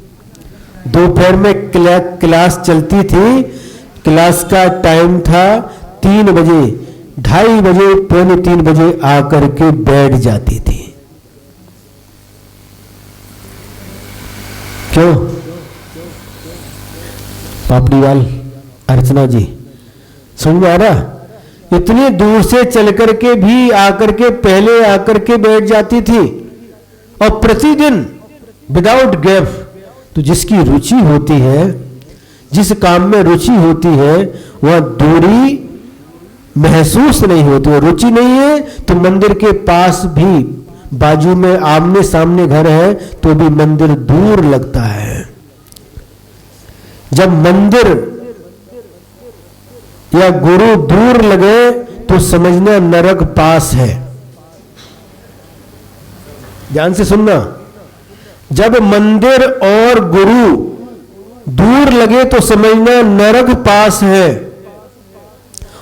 दोपहर में क्लास चलती थी, क्लास का टाइम था 3 बजे, 2:30 बजे, 2:45 बजे आकर के बैठ जाती थी। क्यों? पापड़ीवाल अर्चना जी, समझ में आ रहा? इतनी दूर से चल करके भी आकर के पहले आकर के बैठ जाती थी, और प्रतिदिन विदाउट गैप। तो जिसकी रुचि होती है, जिस काम में रुचि होती है, वह दूरी महसूस नहीं होती। और रुचि नहीं है तो मंदिर के पास भी, बाजू में आमने सामने घर है तो भी मंदिर दूर लगता है। जब मंदिर या गुरु दूर लगे तो समझना नरक पास है। ध्यान से सुनना, जब मंदिर और गुरु दूर लगे तो समझना नरक पास है,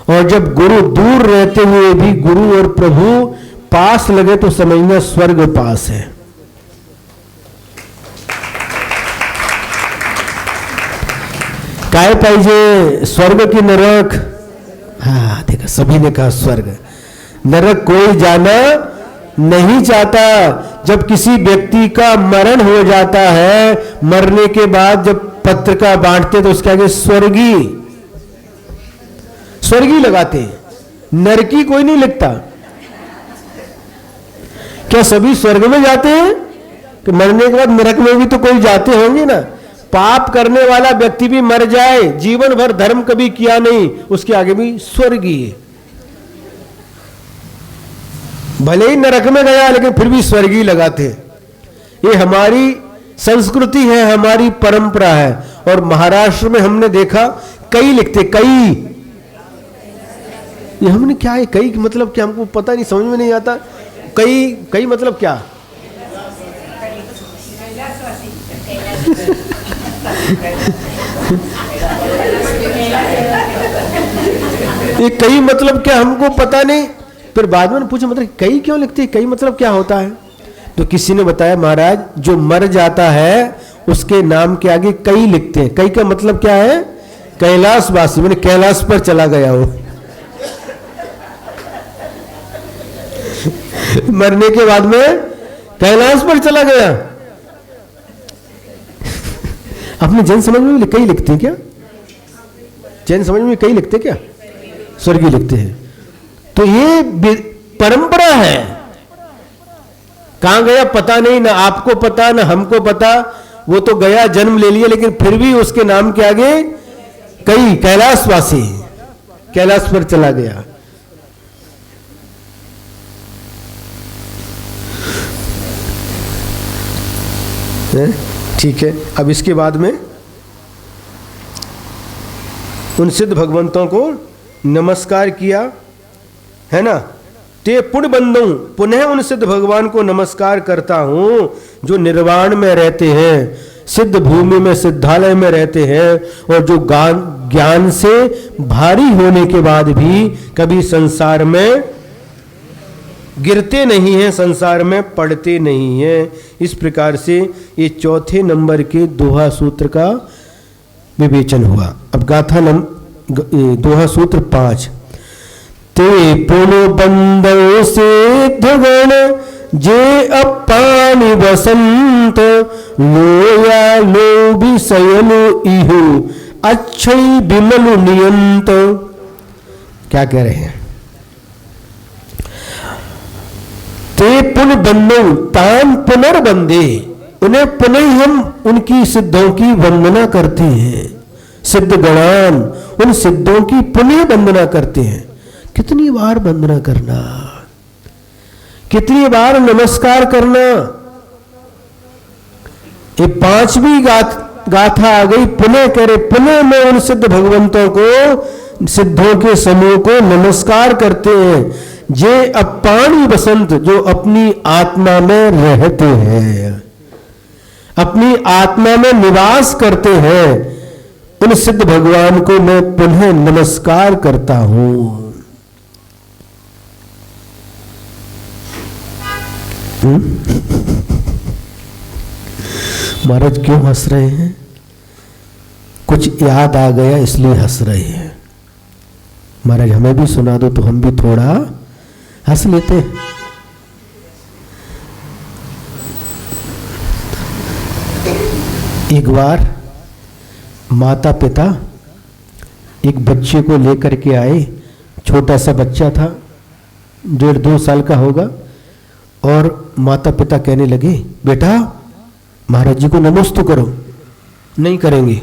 और जब गुरु दूर रहते हुए भी गुरु और प्रभु पास लगे तो समझना स्वर्ग पास है। काय पाहिजे, स्वर्ग की नरक? हाँ देखा, सभी ने कहा स्वर्ग। नरक कोई जाना नहीं चाहता। जब किसी व्यक्ति का मरण हो जाता है, मरने के बाद जब पत्रिका बांटते तो उसके आगे स्वर्गीय स्वर्गीय लगाते, नरकी कोई नहीं लिखता। क्या सभी स्वर्ग में जाते हैं? कि मरने के बाद नरक में भी तो कोई जाते होंगे ना। पाप करने वाला व्यक्ति भी मर जाए, जीवन भर धर्म कभी किया नहीं, उसके आगे भी स्वर्गीय, भले ही नरक में गया लेकिन फिर भी स्वर्गीय लगाते। ये हमारी संस्कृति है, हमारी परंपरा है। और महाराष्ट्र में हमने देखा कई लिखते, कई, ये हमने क्या है कई मतलब क्या, हमको पता नहीं, समझ में नहीं आता। कई कई मतलब क्या? ये कई मतलब क्या, हमको पता नहीं। फिर बाद में पूछा मतलब कई क्यों लिखते हैं, कई मतलब क्या होता है? तो किसी ने बताया महाराज जो मर जाता है उसके नाम के आगे कई लिखते हैं। कई का मतलब क्या है? कैलाशवासी, मैंने कैलाश पर चला गया हो। मरने के बाद में कैलाश पर चला गया। अपने जैन समझ में कई लिखते हैं क्या? जैन समझ में कई लिखते क्या? स्वर्गीय लिखते हैं। तो ये परंपरा है, कहां गया पता नहीं, ना आपको पता ना हमको पता। वो तो गया, जन्म ले लिया, लेकिन फिर भी उसके नाम के आगे कई, कैलाशवासी, कैलाश पर चला गया। ठीक है, अब इसके बाद में उन सिद्ध भगवंतों को नमस्कार किया, है ना। ते पुण्य बंधु, पुनः उन सिद्ध भगवान को नमस्कार करता हूं जो निर्वाण में रहते हैं, सिद्ध भूमि में, सिद्धालय में रहते हैं, और जो ज्ञान से भारी होने के बाद भी कभी संसार में गिरते नहीं हैं, संसार में पड़ते नहीं हैं। इस प्रकार से ये चौथे नंबर के दोहा सूत्र का विवेचन हुआ। अब गाथा दोहा सूत्र 5। ते पुण्य बंदो सिद्ध गण जे अपानि बसंत, लोया लोभी सयनु इहु अच्छई बिमल नियंत। क्या कह रहे हैं? ते पुण्य बंदो तान पुनर्बंदे, उन्हें पुनः हम उनकी सिद्धों की वंदना करते हैं। सिद्ध गणान, उन सिद्धों की पुनः वंदना करते हैं। कितनी बार वंदना करना, कितनी बार नमस्कार करना। ये 5वीं गाथा आ गई, पुनः कह रहे, पुनः में उन सिद्ध भगवंतों को, सिद्धों के समूह को नमस्कार करते हैं। जे अपानी बसंत, जो अपनी आत्मा में रहते हैं, अपनी आत्मा में निवास करते हैं, उन सिद्ध भगवान को मैं पुनः नमस्कार करता हूं। महाराज क्यों हंस रहे हैं? कुछ याद आ गया इसलिए हंस रहे हैं। महाराज हमें भी सुना दो तो हम भी थोड़ा हंस लेते। एक बार माता पिता एक बच्चे को लेकर के आए, छोटा सा बच्चा था, 1.5-2 साल का होगा, और माता पिता कहने लगे बेटा महाराज जी को नमस्ते करो। नहीं करेंगे,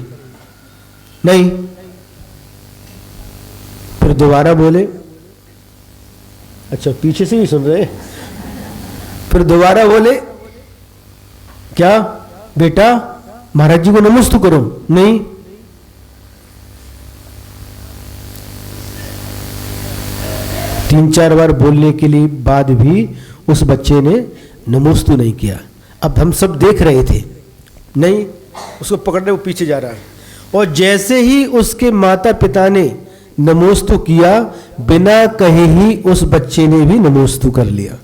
नहीं। फिर दोबारा बोले, अच्छा पीछे से ही सुन रहे। फिर दोबारा बोले क्या बेटा महाराज जी को नमस्ते करो। नहीं। तीन चार बार बोलने के लिए बाद भी उस बच्चे ने नमोस्तु नहीं किया। अब हम सब देख रहे थे, नहीं उसको पकड़ने वो पीछे जा रहा है, और जैसे ही उसके माता पिता ने नमोस्तु किया, बिना कहे ही उस बच्चे ने भी नमोस्तु कर लिया।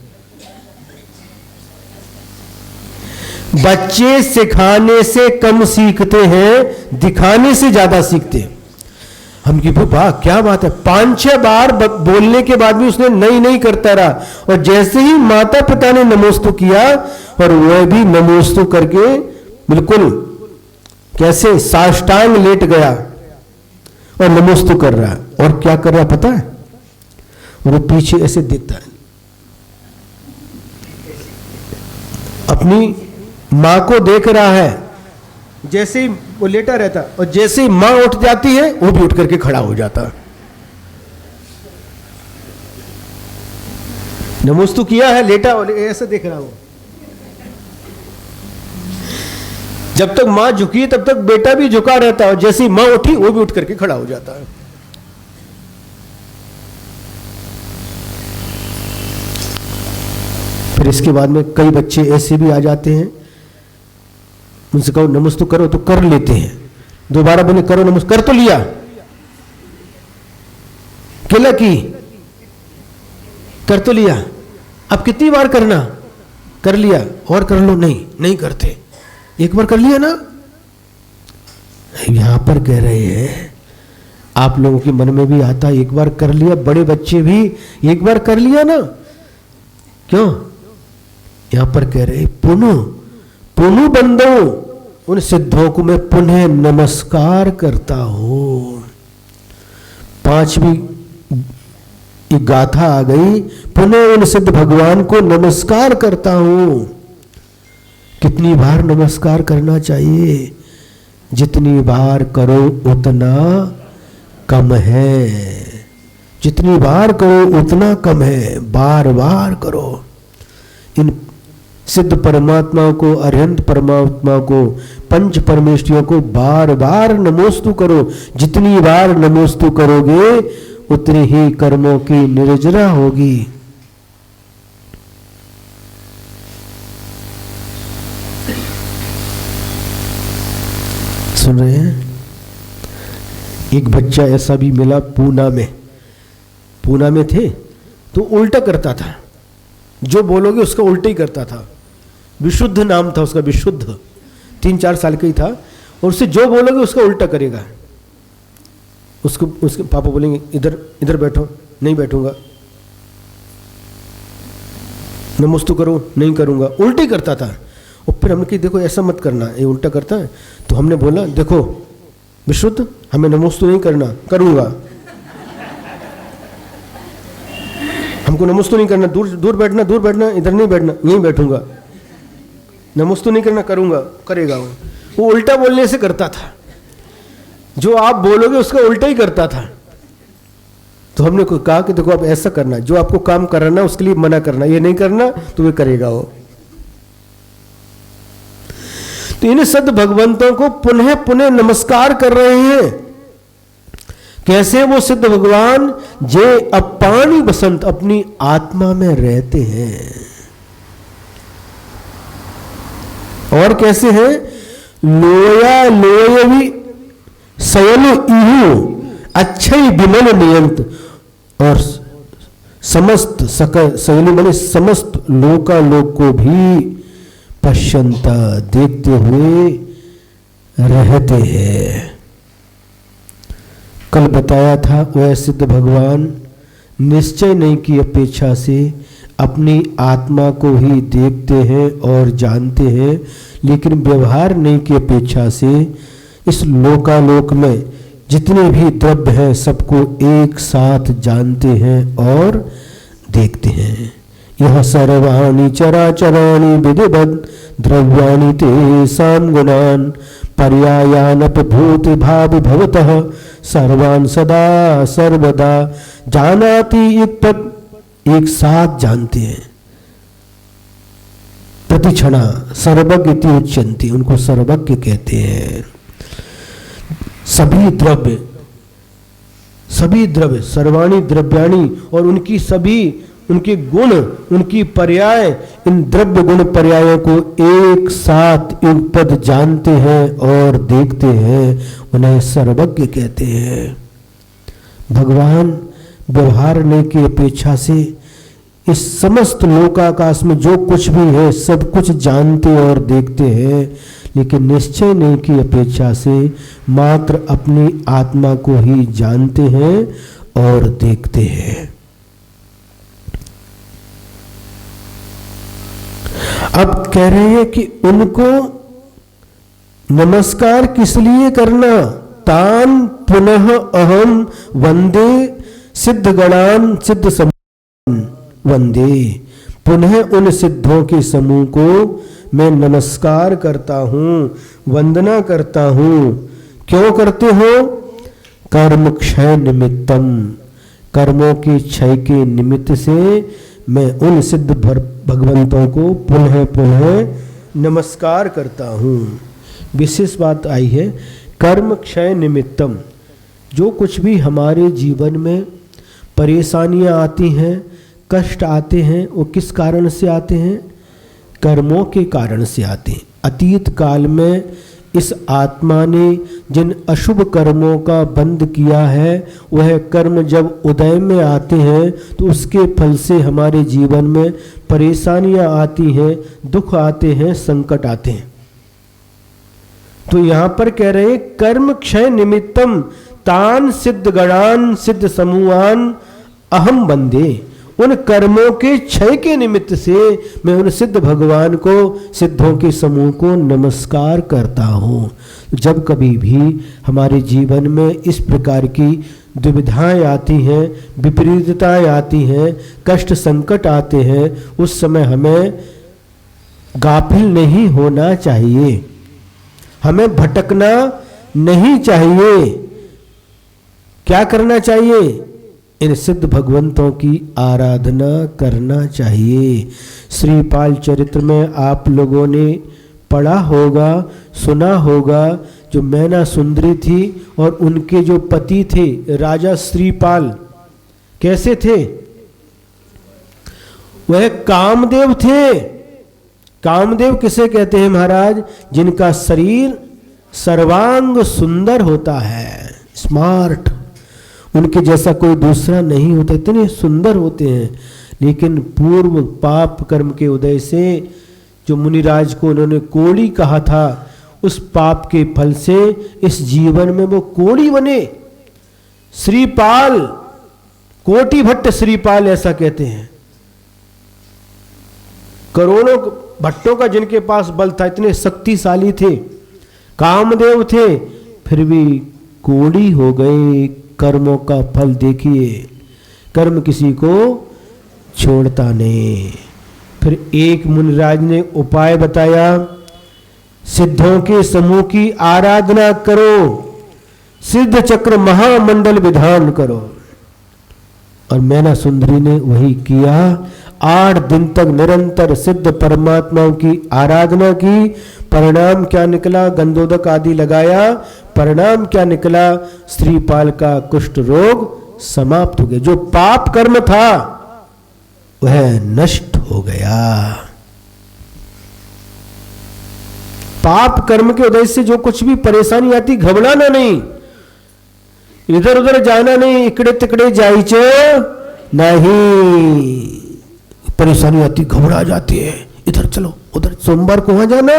बच्चे सिखाने से कम सीखते हैं, दिखाने से ज्यादा सीखते हैं। हम की वाह क्या बात है, 5-6 बार बोलने के बाद भी उसने नहीं नहीं करता रहा, और जैसे ही माता पिता ने नमोस्तु किया, और वह भी नमोस्तु करके बिल्कुल कैसे साष्टांग लेट गया और नमोस्तु कर रहा है। और क्या कर रहा पता है, वो पीछे ऐसे देखता है, अपनी मां को देख रहा है। जैसे ही वो लेटा रहता, और जैसे ही मां उठ जाती है वो भी उठ करके खड़ा हो जाता। नमोस्तु किया है, लेटा और ऐसे देख रहा हो। जब तक मां झुकी है तब तक बेटा भी झुका रहता है, और जैसे ही मां उठी वो भी उठ करके खड़ा हो जाता है। फिर इसके बाद में कई बच्चे ऐसे भी आ जाते हैं, उनसे कहो नमस्तु करो तो कर लेते हैं, दोबारा बोले करो नमस्ते, कर तो लिया, केला की कर तो लिया, अब कितनी बार करना, कर लिया और कर लो, नहीं नहीं करते, एक बार कर लिया ना। यहां पर कह रहे हैं, आप लोगों के मन में भी आता एक बार कर लिया, बड़े बच्चे भी एक बार कर लिया ना, क्यों? यहां पर कह रहे पुनः पुनः बंदो, उन सिद्धों को मैं पुनः नमस्कार करता हूं। 5वीं गाथा आ गई, पुनः उन सिद्ध भगवान को नमस्कार करता हूं। कितनी बार नमस्कार करना चाहिए? जितनी बार करो उतना कम है, जितनी बार करो उतना कम है, बार बार करो। इन सिद्ध परमात्मा को, अरिहंत परमात्मा को, पंच परमेष्ठियों को बार बार नमोस्तु करो। जितनी बार नमोस्तु करोगे उतनी ही कर्मों की निर्जरा होगी। सुन रहे हैं? एक बच्चा ऐसा भी मिला पूना में थे, तो उल्टा करता था, जो बोलोगे उसका उल्टा ही करता था। विशुद्ध नाम था उसका, विशुद्ध, 3-4 साल का ही था, और उससे जो बोलोगे उसका उल्टा करेगा। उसके पापा बोलेंगे इधर बैठो, नहीं बैठूंगा, नमस्तु करो, नहीं करूंगा, उल्टा ही करता था। और फिर हमने कहा देखो ऐसा मत करना, ये उल्टा करता है। तो हमने बोला देखो विशुद्ध, हमें नमस्तु नहीं करना, करूंगा, हमको नमस्तु नहीं करना, दूर बैठना, इधर नहीं बैठना, यहीं बैठूंगा, नमस्तु नहीं करना, करूंगा, करेगा। वो उल्टा बोलने से करता था, जो आप बोलोगे उसका उल्टा ही करता था। तो हमने कहा कि देखो आप ऐसा करना, जो आपको काम कराना उसके लिए मना करना, ये नहीं करना तो वे करेगा वो। तो इन सद भगवंतों को पुनः पुनः नमस्कार कर रहे हैं। कैसे? वो सिद्ध भगवान जे अपानी बसंत, अपनी आत्मा में रहते हैं। और कैसे हैं? लोया लोयवी सयल इहु अच्छई विमल नियंत, और समस्त सकल सयलु माने समस्त लोकालोक को भी पश्यंता, देखते हुए रहते हैं। कल बताया था वह सिद्ध भगवान निश्चय नहीं की अपेक्षा से अपनी आत्मा को ही देखते हैं और जानते हैं, लेकिन व्यवहार नहीं की अपेक्षा से इस लोकालोक में जितने भी द्रव्य हैं सबको एक साथ जानते हैं और देखते हैं। यह सर्वाणि चराचराणि विधिवद द्रव्याणि तेषां गुणान् पर्यायानपि भूति भावि भवतः सर्वान् सदा सर्वदा जानाति। एक साथ जानते हैं। प्रतिक्षणा सर्वज्ञ इति उच्यन्ति, उनको सर्वज्ञ कहते हैं। सभी द्रव्य सर्वाणी द्रव्याणी, और उनकी सभी उनके गुण, उनकी पर्याय, इन द्रव्य गुण पर्यायों को एक साथ युगपद जानते हैं और देखते हैं, उन्हें सर्वज्ञ कहते हैं। भगवान व्यवहारने की अपेक्षा से इस समस्त लोकाकाश में जो कुछ भी है सब कुछ जानते और देखते हैं, लेकिन निश्चय नहीं की अपेक्षा से मात्र अपनी आत्मा को ही जानते हैं और देखते हैं। अब कह रहे हैं कि उनको नमस्कार किस लिए करना? तान पुनः अहम वंदे सिद्ध गणान सिद्ध समूह वंदे। पुनः उन सिद्धों के समूह को मैं नमस्कार करता हूं, वंदना करता हूं। क्यों करते हो? कर्म क्षय निमित्तम, कर्मों के क्षय के निमित्त से मैं उन सिद्ध भगवंतों को पुनः पुनः नमस्कार करता हूं। विशेष बात आई है, कर्म क्षय निमित्तम। जो कुछ भी हमारे जीवन में परेशानियां आती हैं, कष्ट आते हैं, वो किस कारण से आते हैं? कर्मों के कारण से आते हैं। अतीत काल में इस आत्मा ने जिन अशुभ कर्मों का बंद किया है, वह कर्म जब उदय में आते हैं तो उसके फल से हमारे जीवन में परेशानियां आती हैं, दुख आते हैं, संकट आते हैं। तो यहां पर कह रहे हैं कर्म क्षय निमित्तम तान सिद्ध गणान सिद्ध समूहान अहम वंदे। उन कर्मों के क्षय के निमित्त से मैं उन सिद्ध भगवान को, सिद्धों के समूह को नमस्कार करता हूँ। जब कभी भी हमारे जीवन में इस प्रकार की दुविधाएं आती हैं, विपरीतताएं आती हैं, कष्ट संकट आते हैं, उस समय हमें गाफिल नहीं होना चाहिए, हमें भटकना नहीं चाहिए। क्या करना चाहिए? इन सिद्ध भगवंतों की आराधना करना चाहिए। श्रीपाल चरित्र में आप लोगों ने पढ़ा होगा, सुना होगा, जो मैना सुंदरी थी और उनके जो पति थे राजा श्रीपाल, कैसे थे? वह कामदेव थे। कामदेव किसे कहते हैं महाराज? जिनका शरीर सर्वांग सुंदर होता है, स्मार्ट, उनके जैसा कोई दूसरा नहीं होता, इतने सुंदर होते हैं। लेकिन पूर्व पाप कर्म के उदय से जो मुनिराज को उन्होंने कोड़ी कहा था, उस पाप के फल से इस जीवन में वो कोड़ी बने। श्रीपाल, कोटि भट्ट श्रीपाल ऐसा कहते हैं। करोड़ों भट्टों का जिनके पास बल था, इतने शक्तिशाली थे, कामदेव थे, फिर भी कोड़ी हो गए। कर्मों का फल देखिए, कर्म किसी को छोड़ता नहीं। फिर एक मुनिराज ने उपाय बताया, सिद्धों के समूह की आराधना करो, सिद्ध चक्र महामंडल विधान करो। और मैना सुंदरी ने वही किया। 8 दिन तक निरंतर सिद्ध परमात्माओं की आराधना की। परिणाम क्या निकला? गंधोदक आदि लगाया, परिणाम क्या निकला? श्रीपाल का कुष्ठ रोग समाप्त हो गया। जो पाप कर्म था वह नष्ट हो गया। पाप कर्म के उदय से जो कुछ भी परेशानी आती, घबराना नहीं, इधर उधर जाना नहीं, इकड़े तिकड़े जाइचे नहीं। परेशानी आती, घबरा जाती है, इधर चलो उधर, सोमवार को वहां जाना,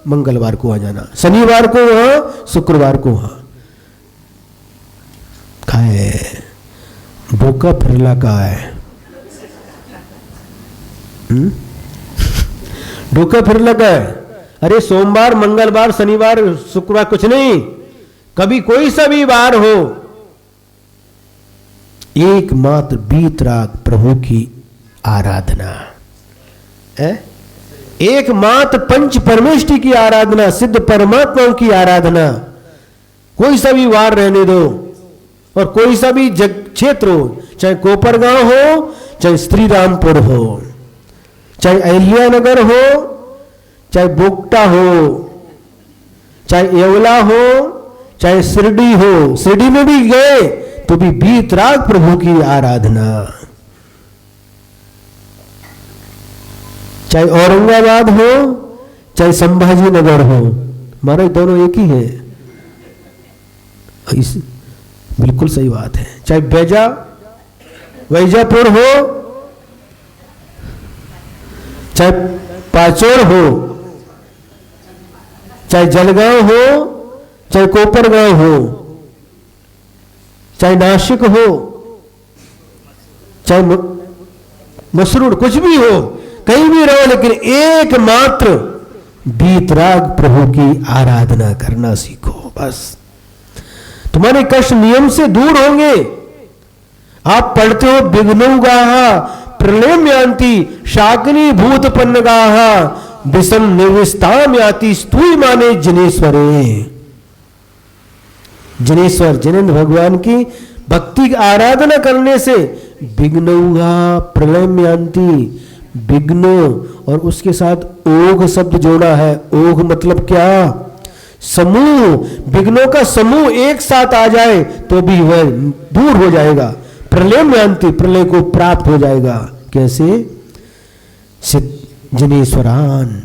मंगलवार को वहां जाना, शनिवार को वहां, शुक्रवार को वहां। खाए डोका फिरला का है, डोका फिरला का है। अरे सोमवार, मंगलवार, शनिवार, शुक्रवार कुछ नहीं, कभी कोई सा भी वार हो, एकमात्र बीतराग प्रभु की आराधना है, एकमात्र पंच परमेष्टि की आराधना, सिद्ध परमात्माओं की आराधना। कोई सा भी वार रहने दो और कोई सा भी क्षेत्र हो, चाहे कोपरगांव हो, चाहे श्रीरामपुर हो, चाहे अहिल्यानगर हो, चाहे बोगटा हो, चाहे येवला हो, चाहे शिरडी हो, शिरडी में भी गए तो भी बीतराग प्रभु की आराधना। चाहे औरंगाबाद हो चाहे संभाजी नगर हो, महाराज दोनों एक ही है। इस बिल्कुल सही बात है। चाहे वैजापुर हो, चाहे पाचोर हो, चाहे जलगांव हो, चाहे कोपरगांव हो, चाहे नासिक हो, चाहे मसरूर, कुछ भी हो, कहीं भी रहो, लेकिन एकमात्र बीतराग प्रभु की आराधना करना सीखो। बस तुम्हारे कष्ट नियम से दूर होंगे। आप पढ़ते हो विघ्नौगाः प्रलयम्यान्ति शाकिनी भूतपन्नगाः विषम निर्विस्ताम याति स्तूय माने जिनेश्वरे। जिनेश्वर जिनेन्द्र भगवान की भक्ति की आराधना करने से विघ्नौगाः प्रलयम्यान्ति, विघ्नो और उसके साथ ओघ शब्द जोड़ा है। ओघ मतलब क्या? समूह। विघ्नों का समूह एक साथ आ जाए तो भी वह दूर हो जाएगा। प्रलयम्यान्ति, प्रलय को प्राप्त हो जाएगा। कैसे? जिनेश्वरान,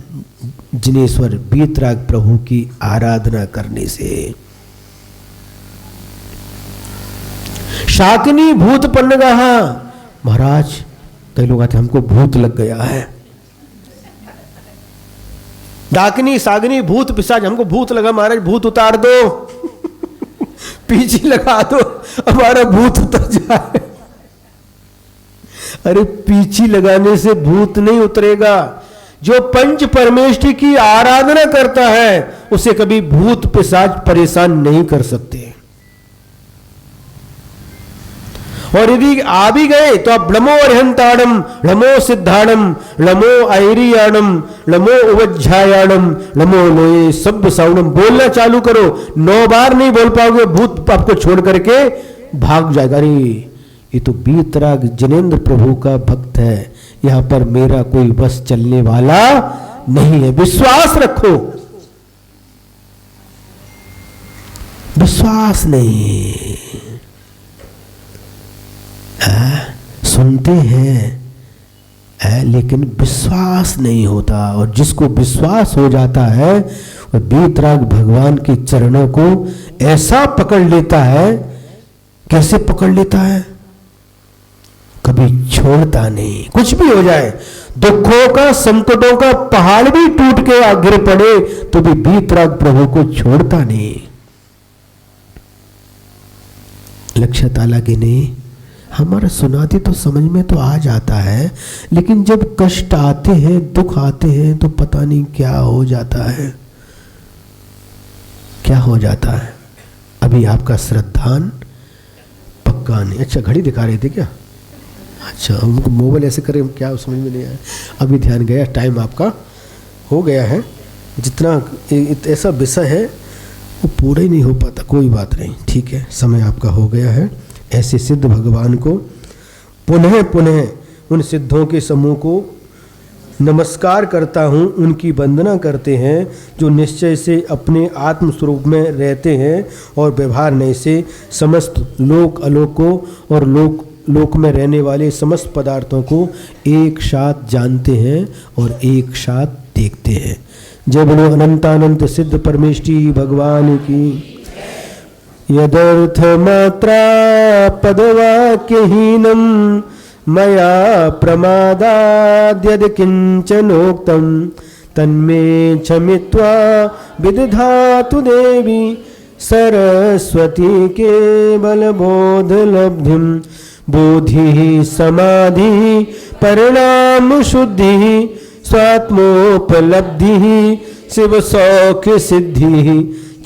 जिनेश्वर बीतराग प्रभु की आराधना करने से। शाकिनी भूतपन्नगाः, महाराज कई लोग आते हमको भूत लग गया है। डाकिनी सागनी भूत पिशाच, हमको भूत लगा महाराज, भूत उतार दो पीछे लगा दो हमारा भूत उतर जाए। अरे पीछे लगाने से भूत नहीं उतरेगा। जो पंच परमेष्ठी की आराधना करता है उसे कभी भूत पिशाच परेशान नहीं कर सकते। और यदि आ भी गए तो आप लमो अर्हंताड़म, लमो सिद्धाणम, लमो ऐरियाणम, लमो उवज्झायाणम, लमो लोये सब साउणम बोलना चालू करो। 9 बार नहीं बोल पाओगे, भूत आपको छोड़ करके भाग जाएगा। अरे ये तो बीतराग जिनेन्द्र प्रभु का भक्त है, यहां पर मेरा कोई बस चलने वाला नहीं है। विश्वास रखो। विश्वास नहीं, सुनते हैं लेकिन विश्वास नहीं होता। और जिसको विश्वास हो जाता है वह बीतराग भगवान के चरणों को ऐसा पकड़ लेता है। कैसे पकड़ लेता है? कभी छोड़ता नहीं। कुछ भी हो जाए, दुखों का संकटों का पहाड़ भी टूट के गिर पड़े तो भी बीतराग प्रभु को छोड़ता नहीं। लक्ष्य ताला की नहीं, हमारा सुनाती तो समझ में तो आ जाता है, लेकिन जब कष्ट आते हैं, दुख आते हैं तो पता नहीं क्या हो जाता है, क्या हो जाता है। अभी आपका श्रद्धान पक्का नहीं। अच्छा घड़ी दिखा रहे थे क्या? अच्छा हमको मोबाइल ऐसे करें क्या समझ में नहीं आया। अभी ध्यान गया, टाइम आपका हो गया है। जितना ऐसा विषय है वो पूरा ही नहीं हो पाता, कोई बात नहीं, ठीक है, समय आपका हो गया है। ऐसे सिद्ध भगवान को पुनः पुनः उन सिद्धों के समूह को नमस्कार करता हूँ। उनकी वंदना करते हैं जो निश्चय से अपने आत्म स्वरूप में रहते हैं और व्यवहार नहीं से समस्त लोक अलोकों और लोक में रहने वाले समस्त पदार्थों को एक साथ जानते हैं और एक साथ देखते हैं। जय बोलो अनंतानंत सिद्ध परमेष्ठी भगवान की। यदर्थ मात्रा पदवाक्यहीनं मया प्रमादाद्यद् किंचनोक्तं तन्मे क्षमित्वा विदधातु देवी सरस्वती केवलबोधलब्धिं। बोधि समाधि परिणाम शुद्धि स्वात्मोपलब्धि शिव सौख्य सिद्धि।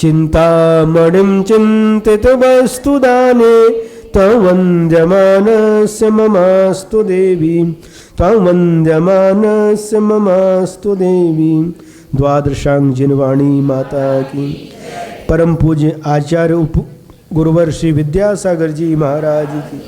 चिंतामणिं चिंतित वस्तु दाने त्वं वन्द्यमानस्य ममास्तु देवी, त्वं वन्द्यमानस्य ममास्तु देवी। द्वादशांग जिनवाणी माता की। परम पूज्य आचार्य उप गुरुवर श्री विद्यासागर जी महाराज की।